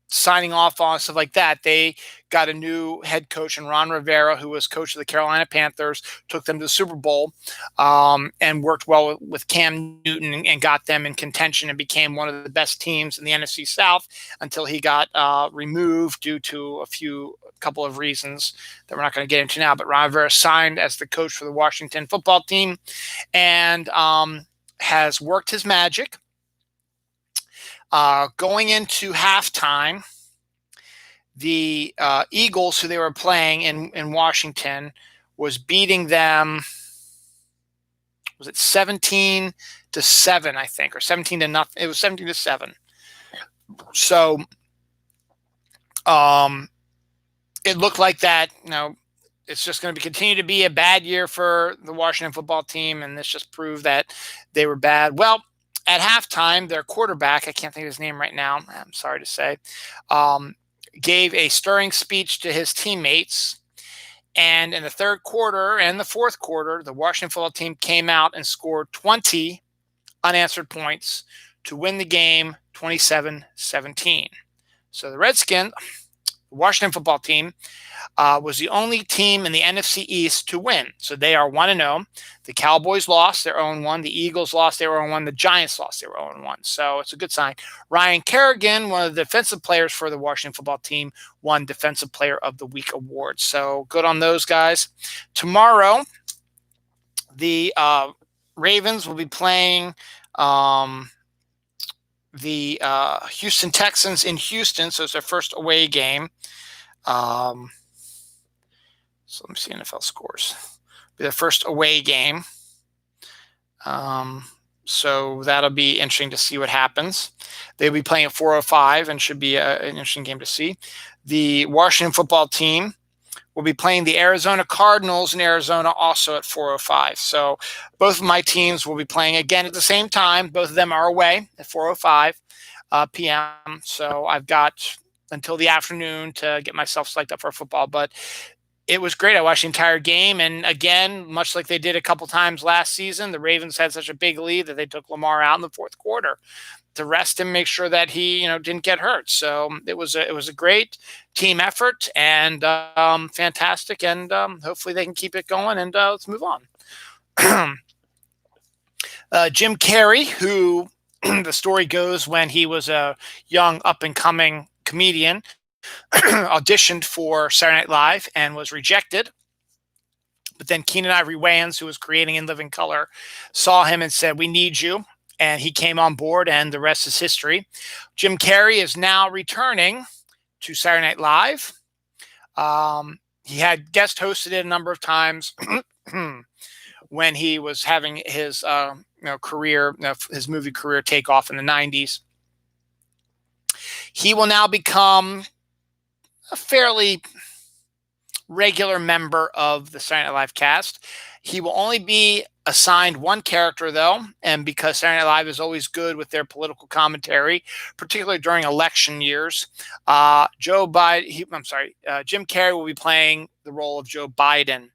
S1: signing off on, stuff like that, they got a new head coach in Ron Rivera, who was coach of the Carolina Panthers, took them to the Super Bowl, and worked well with Cam Newton and got them in contention and became one of the best teams in the NFC South until he got removed due to a couple of reasons that we're not going to get into now. But Ron Rivera signed as the coach for the Washington football team and has worked his magic. Going into halftime, the Eagles, who they were playing in Washington, was beating them. Was it 17-7, I think, or 17-0? It was 17-7. So, it looked like that. It's just going to continue to be a bad year for the Washington football team, and this just proved that they were bad. Well, at halftime, their quarterback, I can't think of his name right now, I'm sorry to say, gave a stirring speech to his teammates. And in the third quarter and the fourth quarter, the Washington football team came out and scored 20 unanswered points to win the game 27-17. So the Redskins, the Washington football team, was the only team in the NFC East to win. So they are 1-0. The Cowboys lost their 0-1. The Eagles lost their 0-1. The Giants lost their 0-1. So it's a good sign. Ryan Kerrigan, one of the defensive players for the Washington football team, won Defensive Player of the Week award. So good on those guys. Tomorrow, the Ravens will be playing the Houston Texans in Houston. So it's their first away game. So let me see NFL scores. Be their first away game. So that'll be interesting to see what happens. They'll be playing at 4:05 and should be an interesting game to see. The Washington football team will be playing the Arizona Cardinals in Arizona also at 4:05. So both of my teams will be playing again at the same time. Both of them are away at 4:05 p.m. So I've got until the afternoon to get myself psyched up for football. But it was great. I watched the entire game. And again, much like they did a couple times last season, the Ravens had such a big lead that they took Lamar out in the fourth quarter to rest him, make sure that he, didn't get hurt. So it was a great team effort and fantastic. And hopefully they can keep it going. And let's move on. Jim Carrey, who the story goes when he was a young up-and-coming comedian, auditioned for Saturday Night Live and was rejected. But then Keenan Ivory Wayans, who was creating In Living Color, saw him and said, "We need you." And he came on board, and the rest is history. Jim Carrey is now returning to Saturday Night Live. He had guest hosted it a number of times when he was having his career, his movie career take off in the 90s. He will now become a fairly regular member of the Saturday Night Live cast. He will only be assigned one character though, and because Saturday Night Live is always good with their political commentary, particularly during election years, Jim Carrey will be playing the role of Joe Biden,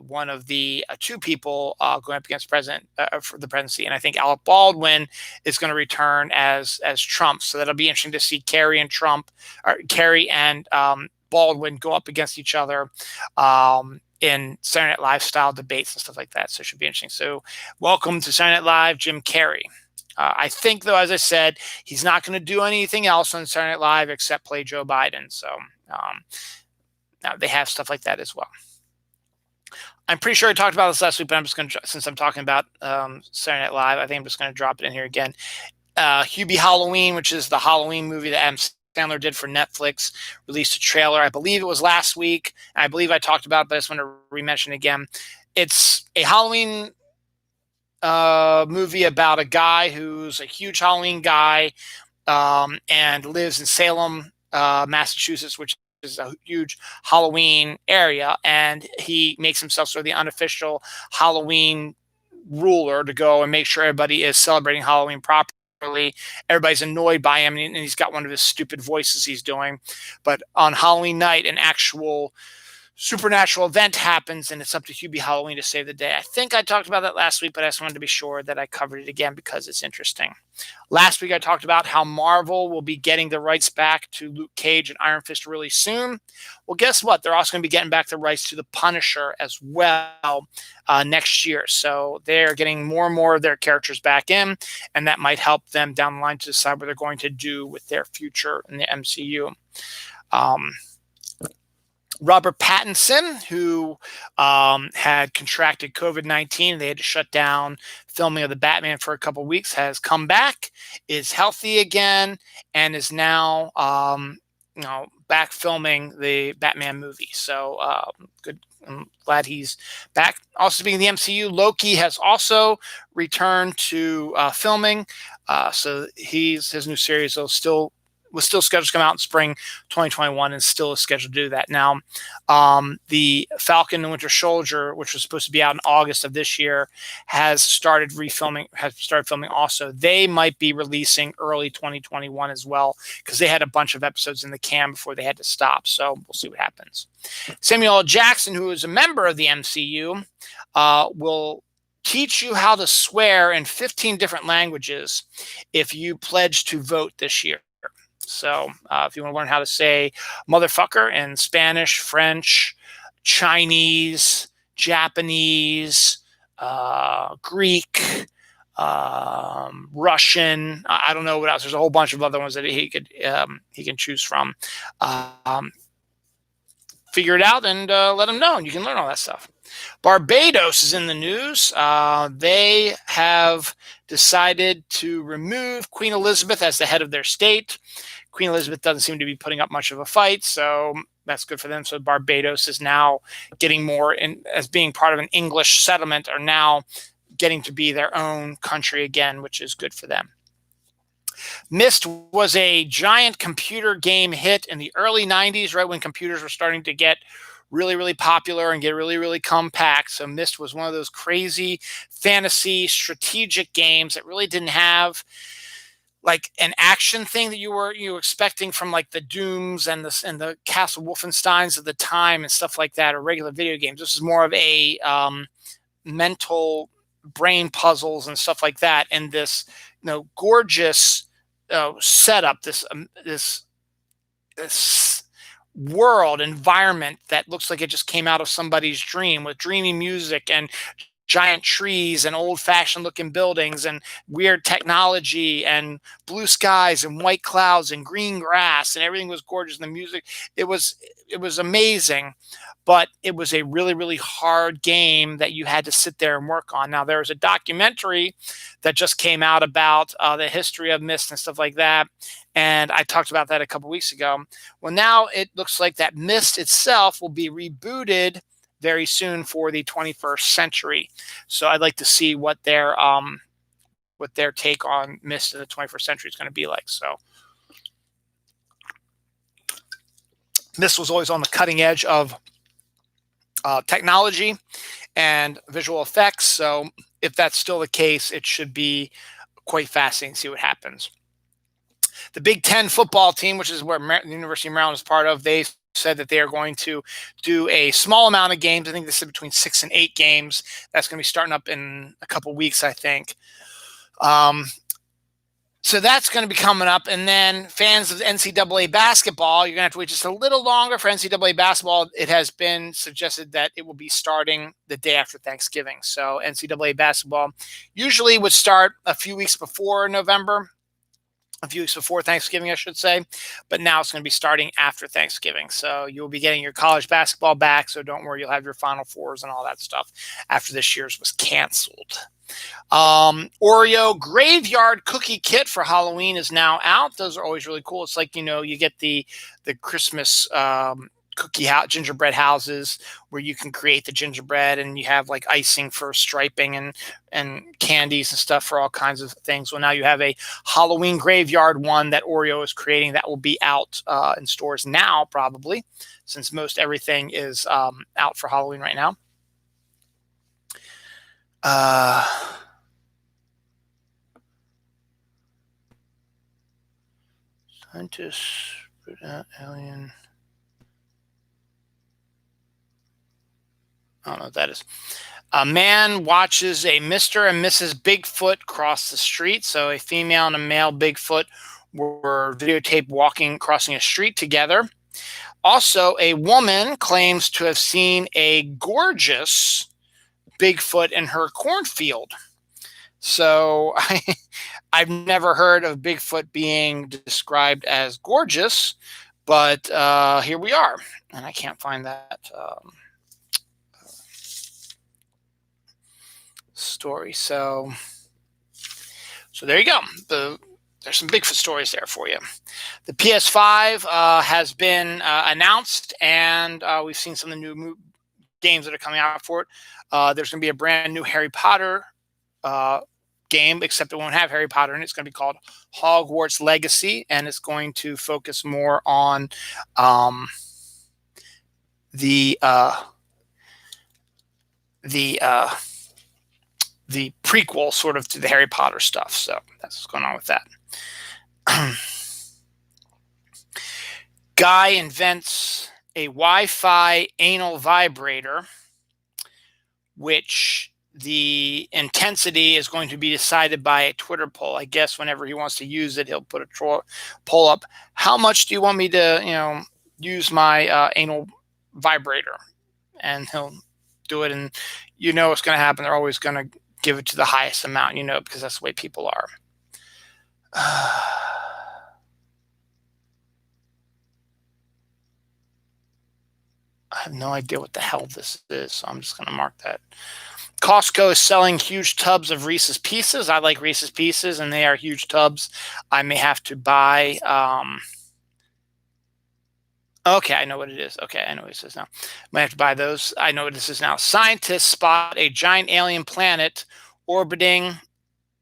S1: one of the two people going up against president for the presidency, and I think Alec Baldwin is going to return as Trump. So that'll be interesting to see Carrey and Baldwin go up against each other in Saturday Night Live style debates and stuff like that. So it should be interesting. So welcome to Saturday Night Live, Jim Carrey. I think, though, as I said, he's not going to do anything else on Saturday Night Live except play Joe Biden. So now they have stuff like that as well. I'm pretty sure I talked about this last week, but I'm just going to, since I'm talking about Saturday Night Live, I think I'm just going to drop it in here again. Hubie Halloween, which is the Halloween movie that Adam Sandler did for Netflix, released a trailer. I believe it was last week. I believe I talked about it, but I just want to re-mention again. It's a Halloween movie about a guy who's a huge Halloween guy and lives in Salem, Massachusetts, which is a huge Halloween area, and he makes himself sort of the unofficial Halloween ruler to go and make sure everybody is celebrating Halloween properly. Everybody's annoyed by him, and he's got one of his stupid voices he's doing. But on Halloween night, an actual supernatural event happens, and it's up to Hubie Halloween to save the day. I think I talked about that last week, but I just wanted to be sure that I covered it again because it's interesting. Last week I talked about how Marvel will be getting the rights back to Luke Cage and Iron Fist really soon. Well, guess what? They're also going to be getting back the rights to the Punisher as well next year. So they're getting more and more of their characters back in, and that might help them down the line to decide what they're going to do with their future in the MCU. Robert Pattinson, who had contracted COVID-19, they had to shut down filming of the Batman for a couple of weeks, has come back, is healthy again, and is now back filming the Batman movie. So good. I'm glad he's back. Also, speaking of the MCU, Loki has also returned to filming. So his new series was still scheduled to come out in spring 2021 and still is scheduled to do that. Now, the Falcon and Winter Soldier, which was supposed to be out in August of this year, has started filming also. They might be releasing early 2021 as well because they had a bunch of episodes in the can before they had to stop. So we'll see what happens. Samuel L. Jackson, who is a member of the MCU, will teach you how to swear in 15 different languages if you pledge to vote this year. So if you want to learn how to say motherfucker in Spanish, French, Chinese, Japanese, Greek, Russian, I don't know what else. There's a whole bunch of other ones that he can choose from. Figure it out and let him know, and you can learn all that stuff. Barbados is in the news. They have decided to remove Queen Elizabeth as the head of their state. Queen Elizabeth doesn't seem to be putting up much of a fight, so that's good for them. So Barbados is now getting more as being part of an English settlement, are now getting to be their own country again, which is good for them. Myst was a giant computer game hit in the early 90s, right when computers were starting to get really, really popular and get really, really compact. So Myst was one of those crazy fantasy strategic games that really didn't have like an action thing that you were expecting from like the Dooms and the Castle Wolfensteins of the time and stuff like that, or regular video games. This is more of a mental brain puzzles and stuff like that, and this gorgeous setup, this world environment that looks like it just came out of somebody's dream, with dreamy music and giant trees and old-fashioned looking buildings and weird technology and blue skies and white clouds and green grass, and everything was gorgeous. And the music, it was amazing, but it was a really, really hard game that you had to sit there and work on. Now, there was a documentary that just came out about the history of Myst and stuff like that, and I talked about that a couple weeks ago. Well, now it looks like that Myst itself will be rebooted very soon for the 21st century. So I'd like to see what their take on Myst in the 21st century is going to be like. So Myst was always on the cutting edge of technology and visual effects. So if that's still the case, it should be quite fascinating to see what happens. The Big Ten football team, which is where the University of Maryland is part of, they said that they are going to do a small amount of games. I think this is between 6 and 8 games. That's going to be starting up in a couple weeks, I think. So that's going to be coming up. And then fans of NCAA basketball, you're going to have to wait just a little longer for NCAA basketball. It has been suggested that it will be starting the day after Thanksgiving. So NCAA basketball usually would start a few weeks before November, a few weeks before Thanksgiving, I should say. But now it's going to be starting after Thanksgiving. So you'll be getting your college basketball back. So don't worry, you'll have your Final Fours and all that stuff after this year's was canceled. Oreo graveyard cookie kit for Halloween is now out. Those are always really cool. It's like, you get the Christmas gingerbread houses where you can create the gingerbread, and you have like icing for striping and candies and stuff for all kinds of things. Well, now you have a Halloween graveyard one that Oreo is creating that will be out in stores now, probably, since most everything is out for Halloween right now. Scientists, alien. I don't know what that is. A man watches a Mr. and Mrs. Bigfoot cross the street. So a female and a male Bigfoot were videotaped crossing a street together. Also, a woman claims to have seen a gorgeous Bigfoot in her cornfield. So I've never heard of Bigfoot being described as gorgeous, but here we are. And I can't find that story. So there you go. There's some Bigfoot stories there for you. The PS5 has been announced, and we've seen some of the new games that are coming out for it. There's going to be a brand new Harry Potter game, except it won't have Harry Potter in it. It's going to be called Hogwarts Legacy, and it's going to focus more on the prequel sort of to the Harry Potter stuff. So that's what's going on with that. Guy invents a Wi-Fi anal vibrator, which the intensity is going to be decided by a Twitter poll. I guess whenever he wants to use it, he'll put a poll up. How much do you want me to, use my anal vibrator? And he'll do it, and what's going to happen. They're always going to give it to the highest amount, because that's the way people are. I have no idea what the hell this is, so I'm just going to mark that. Costco is selling huge tubs of Reese's Pieces. I like Reese's Pieces, and they are huge tubs. I may have to buy... Okay, I know what it is. Okay, I know what it is now. Might have to buy those. I know what this is now. Scientists spot a giant alien planet orbiting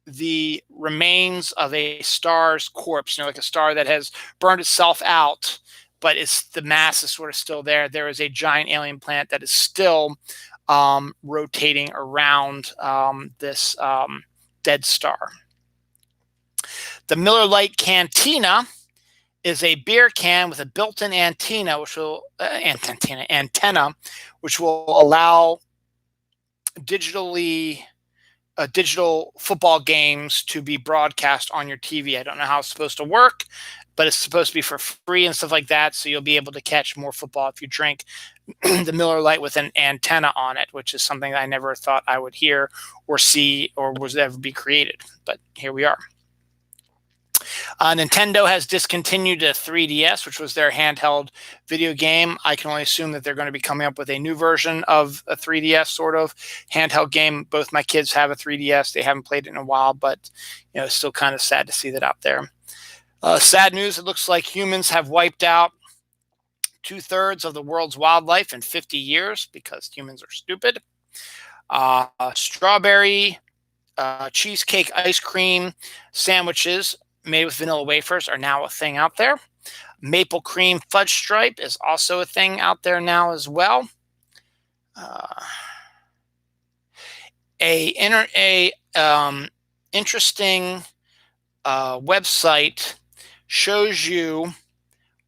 S1: the remains of a star's corpse. Like a star that has burned itself out, but the mass is sort of still there. There is a giant alien planet that is still rotating around this dead star. The Miller Lite Cantina is a beer can with a built-in antenna, which will allow digital football games to be broadcast on your TV. I don't know how it's supposed to work, but it's supposed to be for free and stuff like that. So you'll be able to catch more football if you drink the Miller Lite with an antenna on it, which is something I never thought I would hear or see or was ever be created. But here we are. Nintendo has discontinued a 3DS, which was their handheld video game. I can only assume that they're going to be coming up with a new version of a 3DS sort of handheld game. Both my kids have a 3DS. They haven't played it in a while, but it's still kind of sad to see that out there. Sad news, it looks like humans have wiped out 2/3 of the world's wildlife in 50 years because humans are stupid. Strawberry cheesecake ice cream sandwiches made with vanilla wafers are now a thing out there. Maple cream fudge stripe is also a thing out there now as well. Uh, a interesting website shows you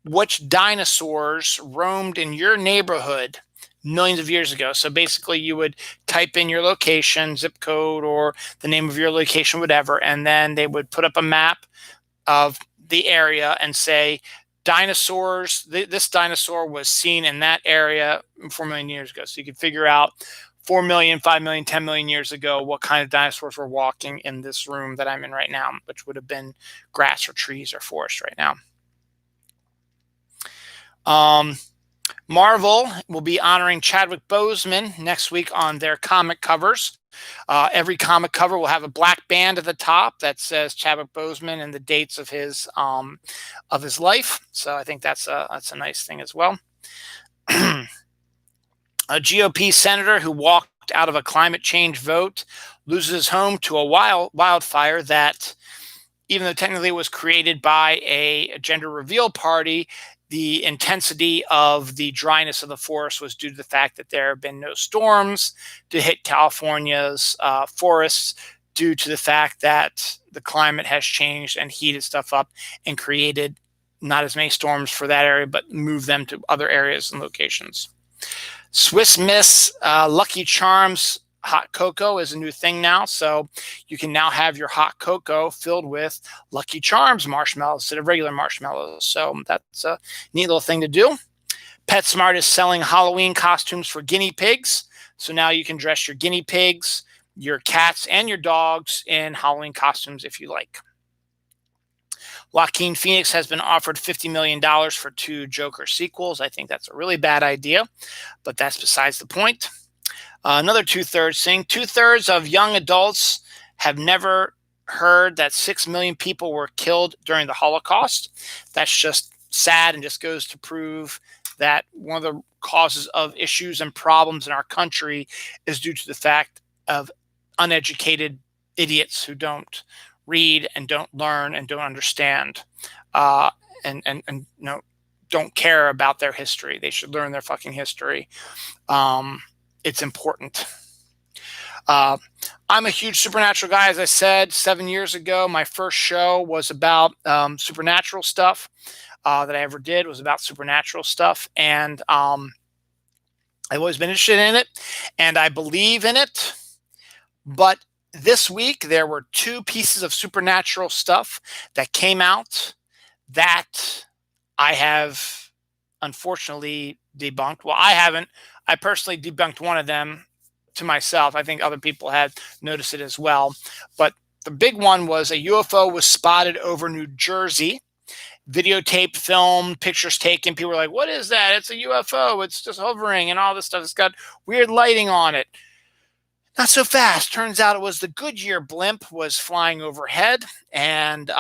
S1: which dinosaurs roamed in your neighborhood millions of years ago. So basically, you would type in your location, zip code, or the name of your location, whatever, and then they would put up a map of the area and say, dinosaurs, this dinosaur was seen in that area 4 million years ago. So you could figure out 4 million, 5 million, 10 million years ago what kind of dinosaurs were walking in this room that I'm in right now, which would have been grass or trees or forest right now. Marvel will be honoring Chadwick Boseman next week on their comic covers. Every comic cover will have a black band at the top that says Chadwick Boseman and the dates of his life. So I think that's a nice thing as well. A GOP senator who walked out of a climate change vote loses his home to a wildfire that, even though technically it was created by a gender reveal party, the intensity of the dryness of the forest was due to the fact that there have been no storms to hit California's forests, due to the fact that the climate has changed and heated stuff up and created not as many storms for that area, but moved them to other areas and locations. Swiss Miss Lucky Charms hot cocoa is a new thing now. So you can now have your hot cocoa filled with Lucky Charms marshmallows instead of regular marshmallows. So that's a neat little thing to do. PetSmart is selling Halloween costumes for guinea pigs. So now you can dress your guinea pigs, your cats, and your dogs in Halloween costumes if you like. Joaquin Phoenix has been offered $50 million for 2 Joker sequels. I think that's a really bad idea, but that's besides the point. Another 2/3 thing. 2/3 of young adults have never heard that 6 million people were killed during the Holocaust. That's just sad and just goes to prove that one of the causes of issues and problems in our country is due to the fact of uneducated idiots who don't read and don't learn and don't understand and don't care about their history. They should learn their fucking history. It's important. I'm a huge Supernatural guy. As I said, 7 years ago, my first show was about Supernatural stuff that I ever did was about Supernatural stuff. And I've always been interested in it, and I believe in it. But this week, there were 2 pieces of Supernatural stuff that came out that I have unfortunately debunked. Well, I haven't. I personally debunked one of them to myself. I think other people had noticed it as well. But the big one was a UFO was spotted over New Jersey. Videotape, film, pictures taken. People were like, what is that? It's a UFO. It's just hovering and all this stuff. It's got weird lighting on it. Not so fast. Turns out it was the Goodyear blimp was flying overhead, and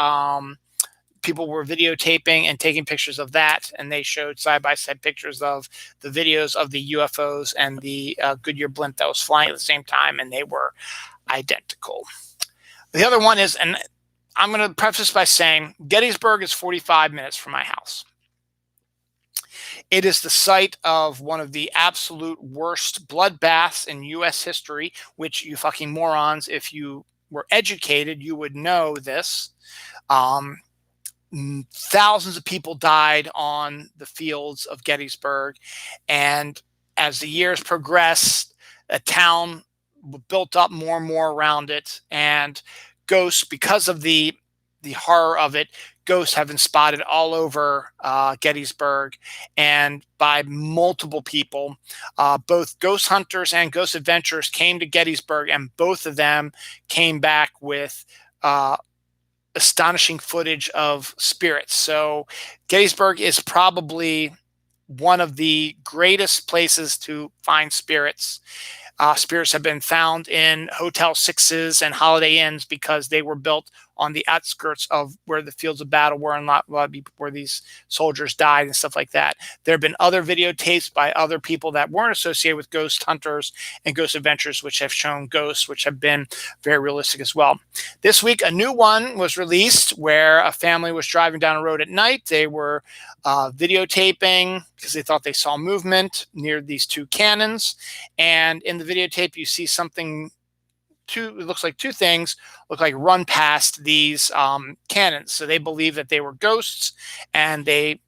S1: people were videotaping and taking pictures of that, and they showed side-by-side pictures of the videos of the UFOs and the Goodyear blimp that was flying at the same time, and they were identical. The other one is, and I'm going to preface by saying, Gettysburg is 45 minutes from my house. It is the site of one of the absolute worst bloodbaths in U.S. history, which you fucking morons, if you were educated, you would know this. Thousands of people died on the fields of Gettysburg. And as the years progressed, a town built up more and more around it. And ghosts, because of the horror of it, ghosts have been spotted all over Gettysburg, and by multiple people. Both ghost hunters and ghost adventurers came to Gettysburg, and both of them came back with astonishing footage of spirits. So Gettysburg is probably one of the greatest places to find spirits. Spirits have been found in Hotel Sixes and Holiday Inns because they were built on the outskirts of where the fields of battle were and where these soldiers died and stuff like that. There have been other videotapes by other people that weren't associated with ghost hunters and ghost adventures, which have shown ghosts, which have been very realistic as well. This week, a new one was released where a family was driving down a road at night. They were videotaping because they thought they saw movement near these two cannons. And in the videotape, you see something, it looks like two things look like run past these cannons. So they believe that they were ghosts, and they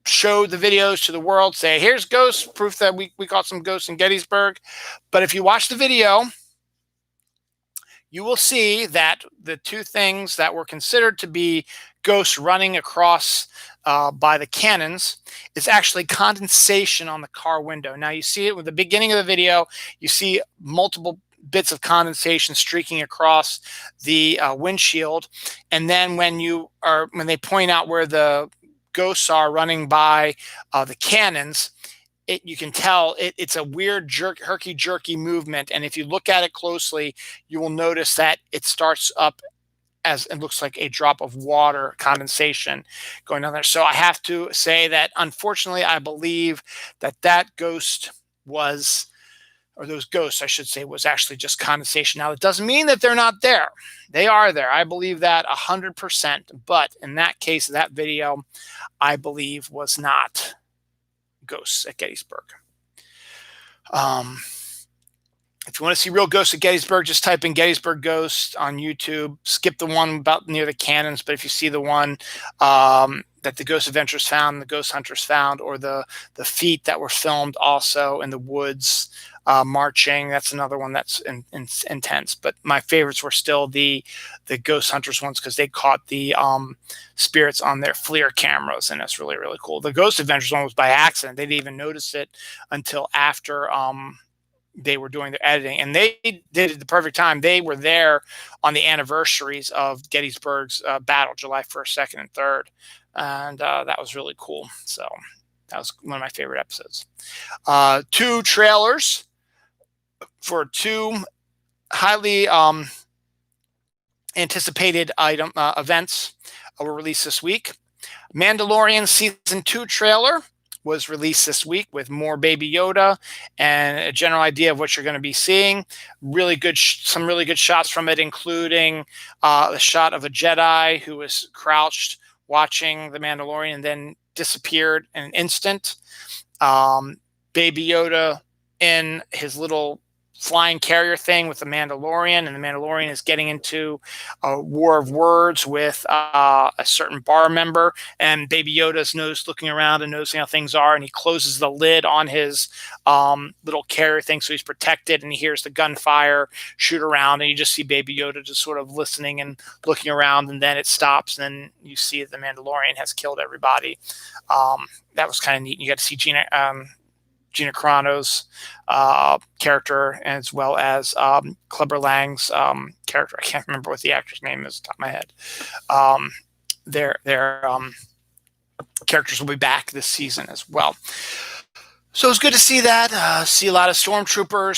S1: showed the videos to the world, say, here's ghosts, proof that we caught some ghosts in Gettysburg. But if you watch the video, you will see that the two things that were considered to be ghosts running across by the cannons is actually condensation on the car window. Now you see it with the beginning of the video, you see multiple bits of condensation streaking across the windshield. And then when they point out where the ghosts are running by the cannons, you can tell it's a weird herky-jerky movement. And if you look at it closely, you will notice that it starts up as it looks like a drop of water condensation going on there. So I have to say that, unfortunately, I believe that ghost was, or those ghosts, I should say, was actually just condensation. Now, it doesn't mean that they're not there. They are there. I believe that 100%. But in that case, that video, I believe, was not ghosts at Gettysburg. If you want to see real ghosts at Gettysburg, just type in Gettysburg ghost on YouTube. Skip the one about near the cannons. But if you see the one that the ghost adventurers found, the ghost hunters found, or the feet that were filmed also in the woods marching, that's another one that's intense. But my favorites were still the ghost hunters ones, because they caught the spirits on their FLIR cameras, and that's really, really cool. The ghost adventures one was by accident. They didn't even notice it until after they were doing their editing, and they did it at the perfect time. They were there on the anniversaries of Gettysburg's battle, July 1st, 2nd, and 3rd. And that was really cool. So that was one of my favorite episodes. 2 trailers for 2 highly anticipated events were released this week. Mandalorian Season 2 trailer was released this week with more Baby Yoda and a general idea of what you're going to be seeing. Really good, some really good shots from it, including the shot of a Jedi who was crouched watching the Mandalorian and then disappeared in an instant. Baby Yoda in his little flying carrier thing with the Mandalorian, and the Mandalorian is getting into a war of words with a certain bar member, and Baby Yoda's looking around and noticing how things are, and he closes the lid on his little carrier thing so he's protected, and he hears the gunfire shoot around, and you just see Baby Yoda just sort of listening and looking around, and then it stops, and then you see the Mandalorian has killed everybody. That was kind of neat. You got to see Gina Carano's character, as well as Clubber Lang's character. I can't remember what the actor's name is off the top of my head. Their characters will be back this season as well. So it's good to see that. See a lot of stormtroopers,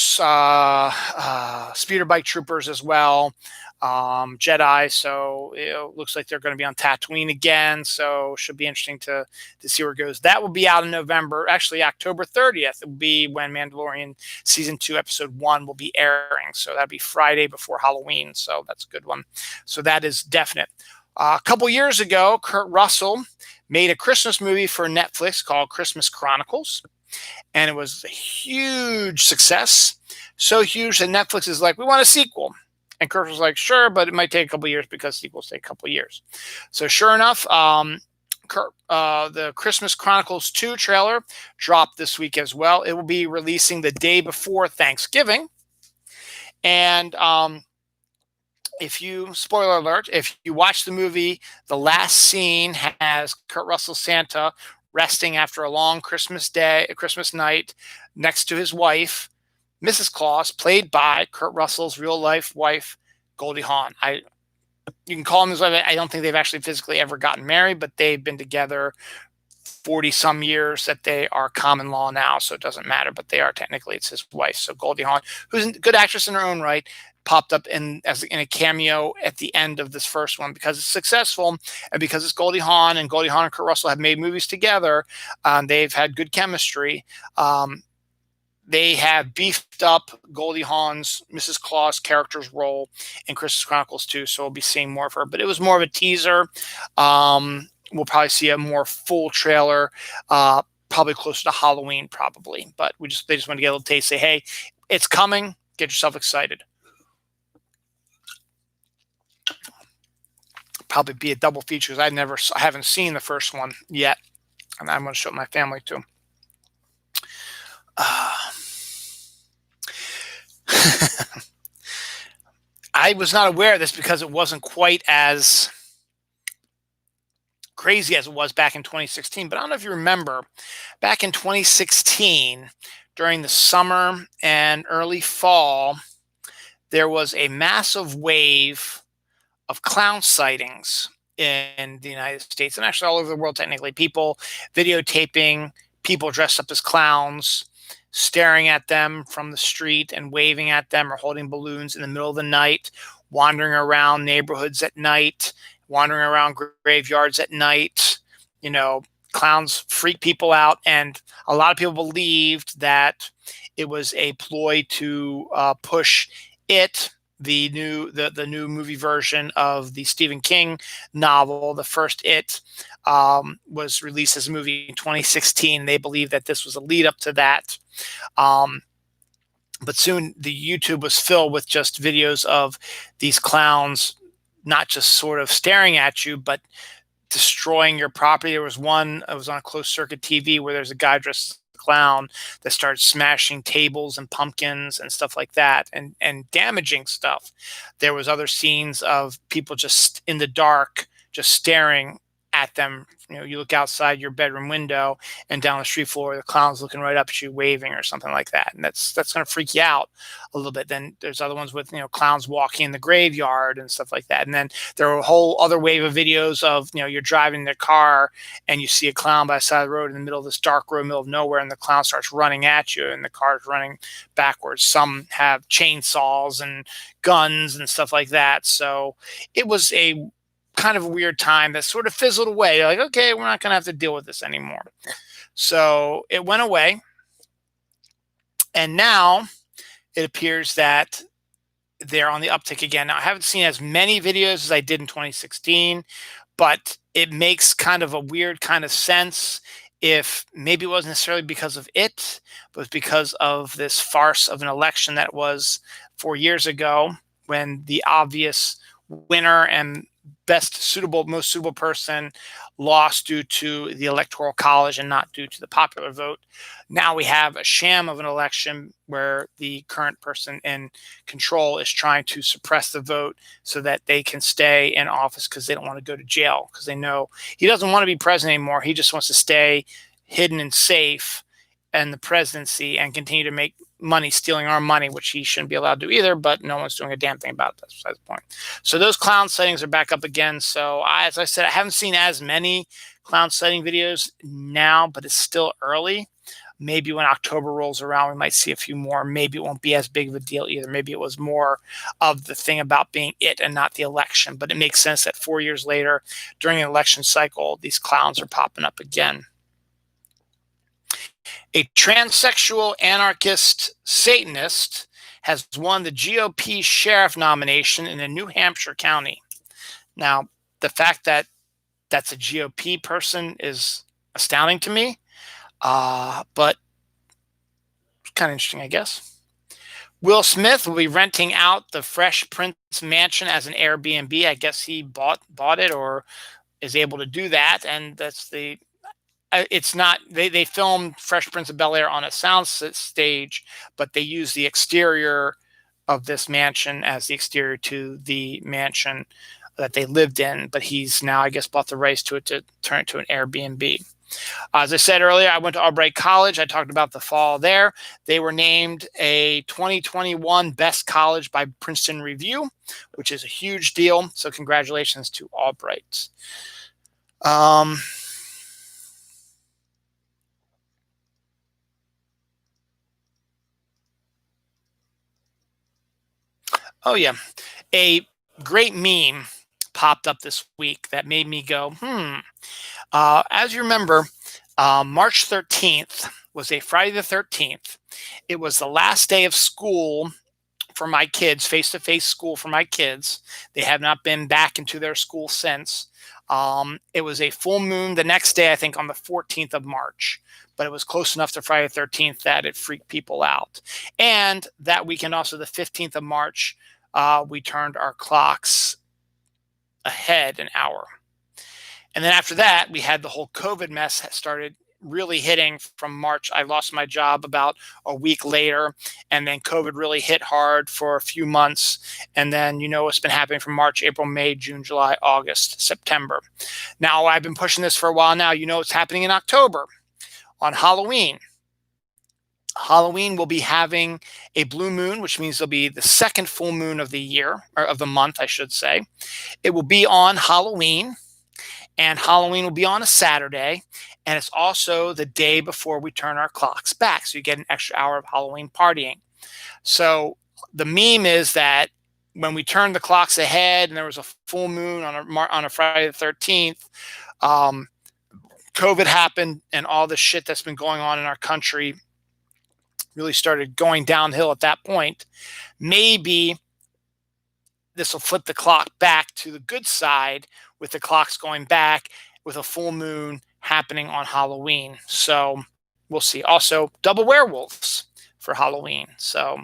S1: speeder bike troopers as well. Jedi, so it looks like they're going to be on Tatooine again, so should be interesting to see where it goes. That will be out in November, actually October 30th will be when Mandalorian Season 2 Episode 1 will be airing, so that'll be Friday before Halloween, so that's a good one. So that is definite. A couple years ago, Kurt Russell made a Christmas movie for Netflix called Christmas Chronicles, and it was a huge success, so huge that Netflix is like, we want a sequel. And Kurt was like, sure, but it might take a couple years because sequels take a couple years. So sure enough, the Christmas Chronicles 2 trailer dropped this week as well. It will be releasing the day before Thanksgiving. And spoiler alert, if you watch the movie, the last scene has Kurt Russell's Santa resting after a long Christmas night next to his wife, Mrs. Claus, played by Kurt Russell's real-life wife, Goldie Hawn. You can call him his wife. I don't think they've actually physically ever gotten married, but they've been together 40-some years that they are common law now, so it doesn't matter. But they are technically, it's his wife. So Goldie Hawn, who's a good actress in her own right, popped up in a cameo at the end of this first one because it's successful and because it's Goldie Hawn, and Goldie Hawn and Kurt Russell have made movies together. They've had good chemistry. They have beefed up Goldie Hawn's Mrs. Claus character's role in Christmas Chronicles 2, so we'll be seeing more of her. But it was more of a teaser. We'll probably see a more full trailer, probably closer to Halloween, probably. But they just want to get a little taste. Say, hey, it's coming. Get yourself excited. Probably be a double feature because I haven't seen the first one yet, and I'm going to show it my family too. I was not aware of this because it wasn't quite as crazy as it was back in 2016. But I don't know if you remember, back in 2016, during the summer and early fall, there was a massive wave of clown sightings in the United States and actually all over the world, technically. People videotaping people dressed up as clowns, staring at them from the street and waving at them or holding balloons in the middle of the night, wandering around neighborhoods at night, wandering around graveyards at night. Clowns freak people out, and a lot of people believed that it was a ploy to push It, the new movie version of the Stephen King novel. The first It was released as a movie in 2016. They believe that this was a lead up to that. But soon the YouTube was filled with just videos of these clowns, not just sort of staring at you, but destroying your property. There was one, it was on a closed circuit TV where there's a guy dressed as a clown that started smashing tables and pumpkins and stuff like that, and damaging stuff. There was other scenes of people just in the dark, just staring at them. You look outside your bedroom window and down the street floor, the clown's looking right up at you, waving or something like that. And that's going to freak you out a little bit. Then there's other ones with, clowns walking in the graveyard and stuff like that. And then there are a whole other wave of videos of, you're driving the car and you see a clown by the side of the road in the middle of this dark road, middle of nowhere, and the clown starts running at you and the car's running backwards. Some have chainsaws and guns and stuff like that. So it was a kind of a weird time that sort of fizzled away. You're like, okay, we're not going to have to deal with this anymore. So it went away. And now it appears that they're on the uptick again. Now, I haven't seen as many videos as I did in 2016, but it makes kind of a weird kind of sense if maybe it wasn't necessarily because of it, but it's because of this farce of an election that was 4 years ago, when the obvious winner and most suitable person lost due to the Electoral College and not due to the popular vote. Now we have a sham of an election where the current person in control is trying to suppress the vote so that they can stay in office because they don't want to go to jail, because they know he doesn't want to be president anymore. He just wants to stay hidden and safe in the presidency and continue to make money stealing our money, which he shouldn't be allowed to do either, but no one's doing a damn thing about it. That's the point. So those clown sightings are back up again. So as I said, I haven't seen as many clown sighting videos now, but it's still early. Maybe when October rolls around, we might see a few more. Maybe it won't be as big of a deal either. Maybe it was more of the thing about being it and not the election. But it makes sense that 4 years later, during an election cycle, these clowns are popping up again. A transsexual anarchist Satanist has won the GOP sheriff nomination in a New Hampshire county. Now, the fact that that's a GOP person is astounding to me, but it's kind of interesting, I guess. Will Smith will be renting out the Fresh Prince mansion as an Airbnb. I guess he bought it or is able to do that, and that's the... It's not, they filmed Fresh Prince of Bel-Air on a sound stage, but they use the exterior of this mansion as the exterior to the mansion that they lived in. But he's now, I guess, bought the rights to it to turn it to an Airbnb. As I said earlier, I went to Albright College. I talked about the fall there. They were named a 2021 Best College by Princeton Review, which is a huge deal. So congratulations to Albright. Oh yeah, a great meme popped up this week that made me go, hmm. As you remember, March 13th was a Friday the 13th. It was the last day of school for my kids, face-to-face school for my kids. They have not been back into their school since. It was a full moon the next day, I think on the 14th of March, but it was close enough to Friday the 13th that it freaked people out. And that weekend, also the 15th of March, we turned our clocks ahead an hour. And then after that, we had the whole COVID mess that started really hitting from March. I lost my job about a week later, and then COVID really hit hard for a few months. And then, what's been happening from March, April, May, June, July, August, September. Now, I've been pushing this for a while now. What's happening in October on Halloween. Halloween will be having a blue moon, which means it'll be the second full moon of the year, or of the month, I should say. It will be on Halloween. And Halloween will be on a Saturday, and it's also the day before we turn our clocks back. So you get an extra hour of Halloween partying. So the meme is that when we turned the clocks ahead and there was a full moon on a Friday the 13th, COVID happened, and all the shit that's been going on in our country really started going downhill at that point. Maybe this will flip the clock back to the good side, with the clocks going back with a full moon happening on Halloween. So we'll see. Also, double werewolves for Halloween. So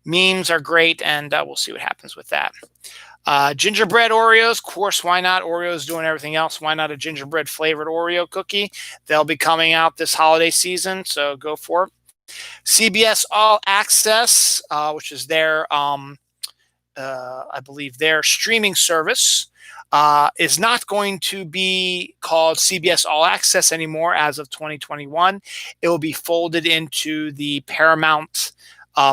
S1: memes are great, and we'll see what happens with that. Gingerbread Oreos, of course, why not? Oreo's doing everything else. Why not a gingerbread flavored Oreo cookie? They'll be coming out this holiday season, so go for it. CBS All Access, which is their I believe their streaming service, is not going to be called CBS All Access anymore as of 2021. It will be folded into the Paramount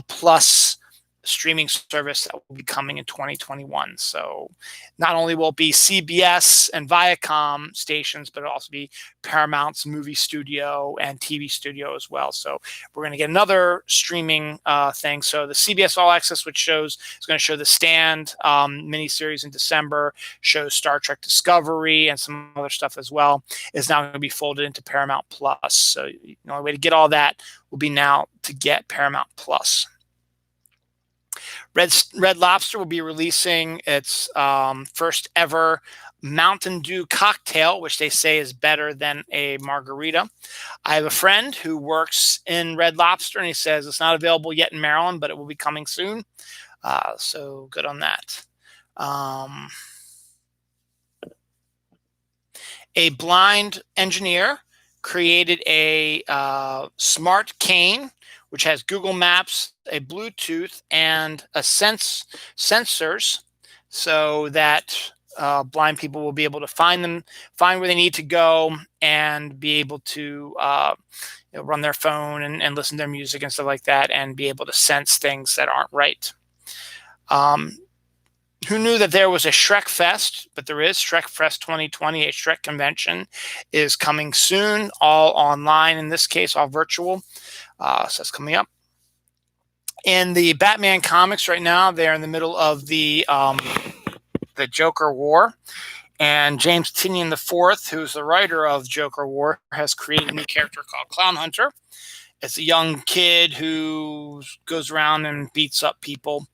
S1: Plus streaming service that will be coming in 2021. So not only will it be CBS and Viacom stations, but it'll also be Paramount's movie studio and TV studio as well. So we're going to get another streaming thing. So the CBS All Access, which is going to show The Stand miniseries in December, shows Star Trek Discovery and some other stuff as well, is now going to be folded into Paramount Plus. So the only way to get all that will be now to get Paramount Plus. Red Lobster will be releasing its first ever Mountain Dew cocktail, which they say is better than a margarita. I have a friend who works in Red Lobster, and he says it's not available yet in Maryland, but it will be coming soon. So good on that. A blind engineer created a smart cane, which has Google Maps, a Bluetooth, and a sensors, so that blind people will be able to find where they need to go, and be able to run their phone and listen to their music and stuff like that, and be able to sense things that aren't right. Who knew that there was a Shrek Fest? But there is Shrek Fest 2020. A Shrek convention is coming soon, all online in this case, all virtual. So that's coming up. In the Batman comics right now, they're in the middle of the Joker War. And James Tynion IV, who's the writer of Joker War, has created a new character called Clown Hunter. It's a young kid who goes around and beats up people.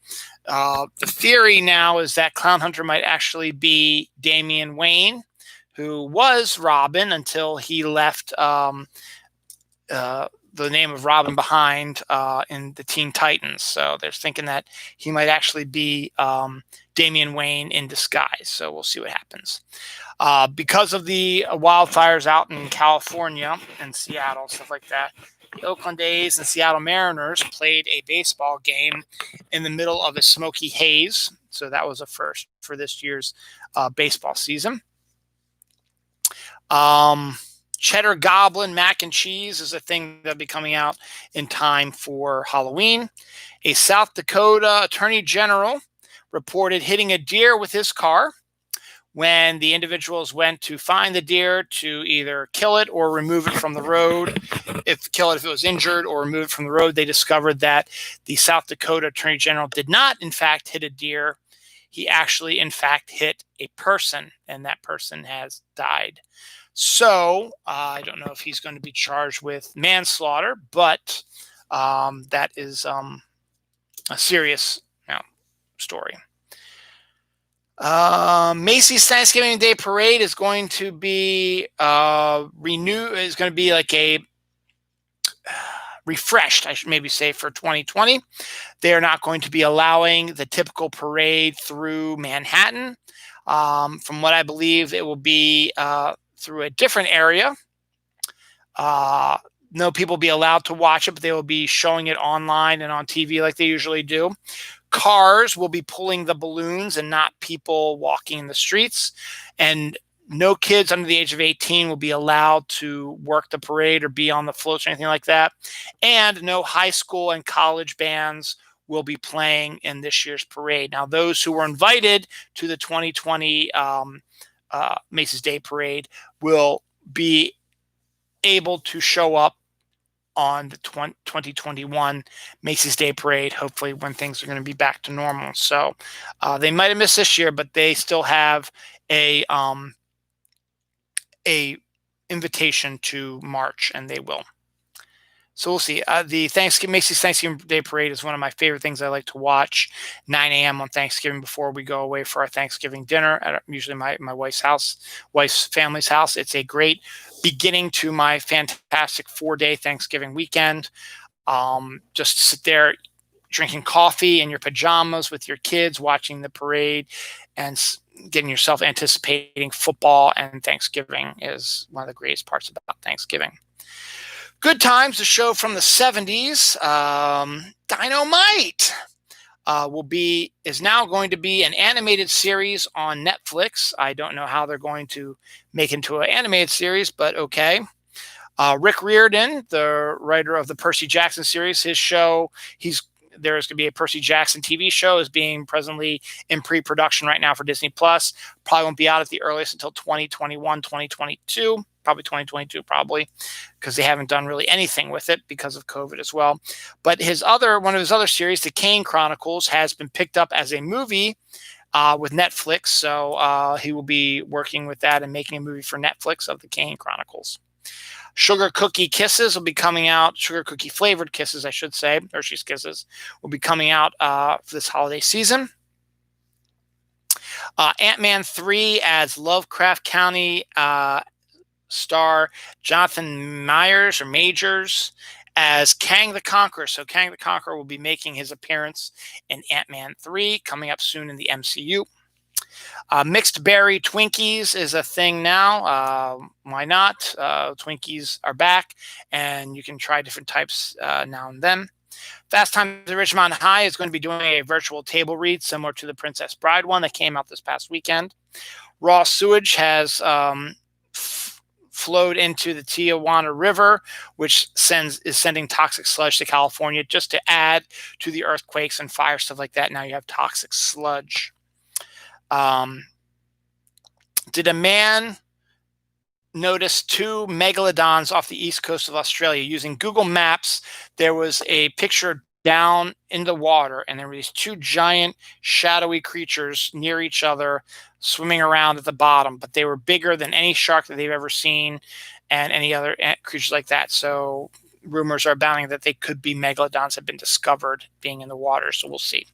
S1: The theory now is that Clown Hunter might actually be Damian Wayne, who was Robin until he left the name of Robin behind in the Teen Titans. So they're thinking that he might actually be Damian Wayne in disguise. So we'll see what happens. Because of the wildfires out in California and Seattle, stuff like that, the Oakland A's and Seattle Mariners played a baseball game in the middle of a smoky haze. So that was a first for this year's baseball season. Cheddar Goblin mac and cheese is a thing that'll be coming out in time for Halloween. A South Dakota attorney general reported hitting a deer with his car, when the individuals went to find the deer to either kill it or remove it from the road. If it was injured, or remove it from the road, they discovered that the South Dakota Attorney General did not, in fact, hit a deer. He actually, in fact, hit a person, and that person has died. So I don't know if he's going to be charged with manslaughter, but that is a serious story. Macy's Thanksgiving Day Parade is going to be renewed. Is going to be like a refreshed, I should maybe say, for 2020. They are not going to be allowing the typical parade through Manhattan. From what I believe, it will be through a different area. No people will be allowed to watch it, but they will be showing it online and on TV like they usually do. Cars will be pulling the balloons and not people walking in the streets. And no kids under the age of 18 will be allowed to work the parade or be on the floats or anything like that. And no high school and college bands will be playing in this year's parade. Now, those who were invited to the 2020 Macy's Day Parade will be able to show up on the 2021 Macy's Day Parade, hopefully when things are going to be back to normal. So they might have missed this year, but they still have a invitation to march, and they will. So we'll see. The Macy's Thanksgiving Day Parade is one of my favorite things I like to watch. 9 a.m. on Thanksgiving before we go away for our Thanksgiving dinner at usually my wife's family's house. It's a great beginning to my fantastic 4-day Thanksgiving weekend. Just sit there drinking coffee in your pajamas with your kids, watching the parade, and getting yourself anticipating football. And Thanksgiving is one of the greatest parts about Thanksgiving. Good Times, a show from the 70s. Dynamite is now going to be an animated series on Netflix. I don't know how they're going to make it into an animated series, but okay. Rick Riordan, the writer of the Percy Jackson series, his show, there's going to be a Percy Jackson TV show, is being presently in pre-production right now for Disney Plus. Probably won't be out at the earliest until 2021, 2022. Probably 2022, because they haven't done really anything with it because of COVID as well. But one of his other series, The Kane Chronicles, has been picked up as a movie with Netflix. So he will be working with that and making a movie for Netflix of The Kane Chronicles. Sugar Cookie Kisses will be coming out. Sugar Cookie Flavored Kisses, I should say. Hershey's Kisses will be coming out for this holiday season. Ant-Man 3 adds Lovecraft County star Jonathan Majors as Kang the Conqueror. So Kang the Conqueror will be making his appearance in Ant-Man 3, coming up soon in the MCU. Mixed berry Twinkies is a thing now. Why not? Twinkies are back, and you can try different types now and then. Fast Times at Ridgemont High is going to be doing a virtual table read similar to the Princess Bride one that came out this past weekend. Raw sewage has flowed into the Tijuana River, which is sending toxic sludge to California just to add to the earthquakes and fire, stuff like that. Now you have toxic sludge. Did a man notice 2 megalodons off the east coast of Australia? Using Google Maps, there was a picture down in the water, and there were these 2 giant shadowy creatures near each other swimming around at the bottom, but they were bigger than any shark that they've ever seen and any other creatures like that. So rumors are abounding that they could be megalodons, have been discovered being in the water. So we'll see.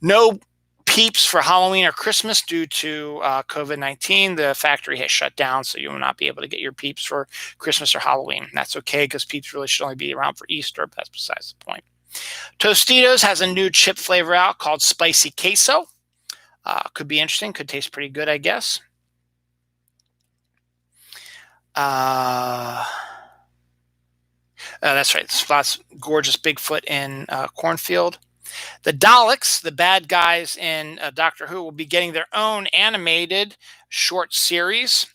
S1: No Peeps for Halloween or Christmas due to COVID-19. The factory has shut down, so you will not be able to get your Peeps for Christmas or Halloween. That's okay, because Peeps really should only be around for Easter, but that's besides the point. Tostitos has a new chip flavor out called Spicy Queso. Could be interesting. Could taste pretty good, I guess. That's right. That's gorgeous Bigfoot in Cornfield. The Daleks, the bad guys in Doctor Who, will be getting their own animated short series.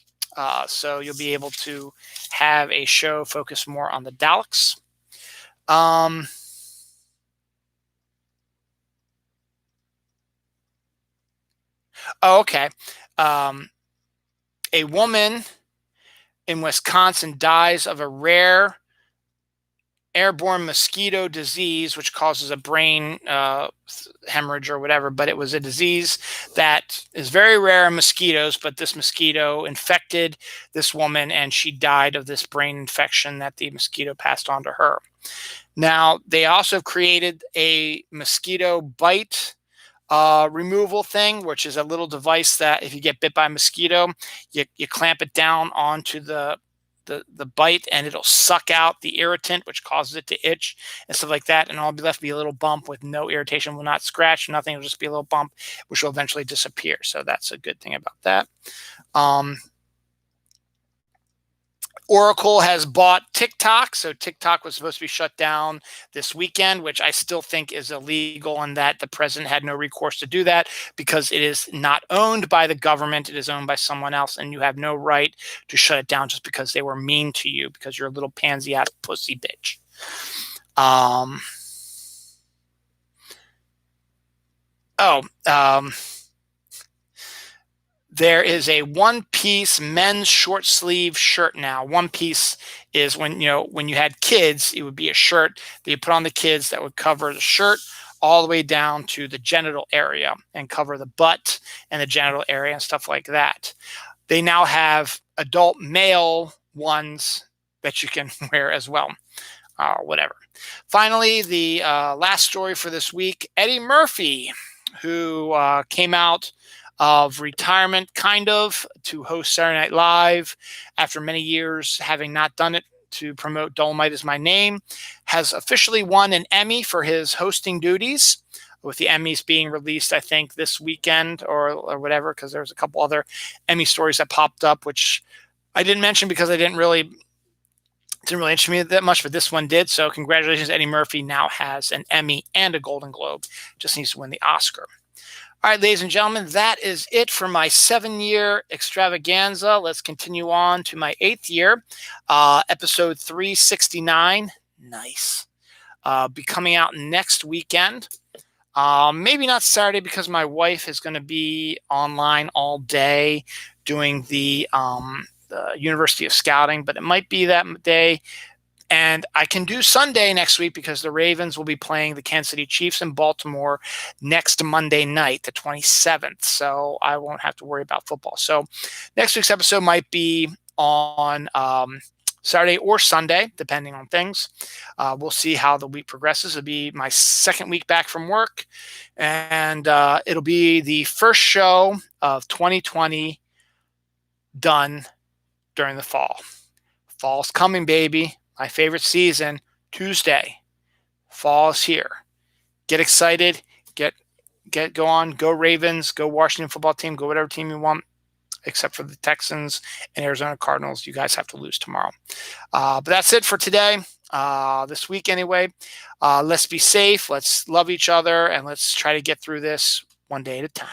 S1: So you'll be able to have a show focused more on the Daleks. Oh, okay. A woman in Wisconsin dies of a rare airborne mosquito disease, which causes a brain hemorrhage or whatever. But it was a disease that is very rare in mosquitoes. But this mosquito infected this woman, and she died of this brain infection that the mosquito passed on to her. Now, they also created a mosquito bite removal thing, which is a little device that if you get bit by a mosquito, you clamp it down onto the bite, and it'll suck out the irritant, which causes it to itch and stuff like that. And all be left be a little bump with no irritation, will not scratch, nothing. It'll just be a little bump, which will eventually disappear. So that's a good thing about that. Oracle has bought TikTok. So TikTok was supposed to be shut down this weekend, which I still think is illegal, and that the president had no recourse to do that because it is not owned by the government. It is owned by someone else, and you have no right to shut it down just because they were mean to you because you're a little pansy ass pussy bitch. There is a one-piece men's short sleeve shirt now. One piece is when you had kids, it would be a shirt that you put on the kids that would cover the shirt all the way down to the genital area and cover the butt and the genital area and stuff like that. They now have adult male ones that you can wear as well. Whatever. Finally, the last story for this week, Eddie Murphy, who came out of retirement, kind of, to host Saturday Night Live after many years having not done it to promote Dolomite Is My Name, has officially won an Emmy for his hosting duties, with the Emmys being released, I think, this weekend or whatever, because there's a couple other Emmy stories that popped up, which I didn't mention because I didn't really interest me that much, but this one did. So congratulations, Eddie Murphy now has an Emmy and a Golden Globe. Just needs to win the Oscar. All right, ladies and gentlemen, that is it for my 7-year extravaganza. Let's continue on to my 8th year, episode 369. Nice. Be coming out next weekend. Maybe not Saturday because my wife is going to be online all day doing the University of Scouting, but it might be that day. And I can do Sunday next week because the Ravens will be playing the Kansas City Chiefs in Baltimore next Monday night, the 27th. So I won't have to worry about football. So next week's episode might be on Saturday or Sunday, depending on things. We'll see how the week progresses. It'll be my second week back from work, and it'll be the first show of 2020 done during the fall. Fall's coming, baby. My favorite season, Tuesday. Fall is here. Get excited. Go on. Go Ravens. Go Washington football team. Go whatever team you want, except for the Texans and Arizona Cardinals. You guys have to lose tomorrow. But that's it for today. This week anyway. Let's be safe. Let's love each other. And let's try to get through this one day at a time.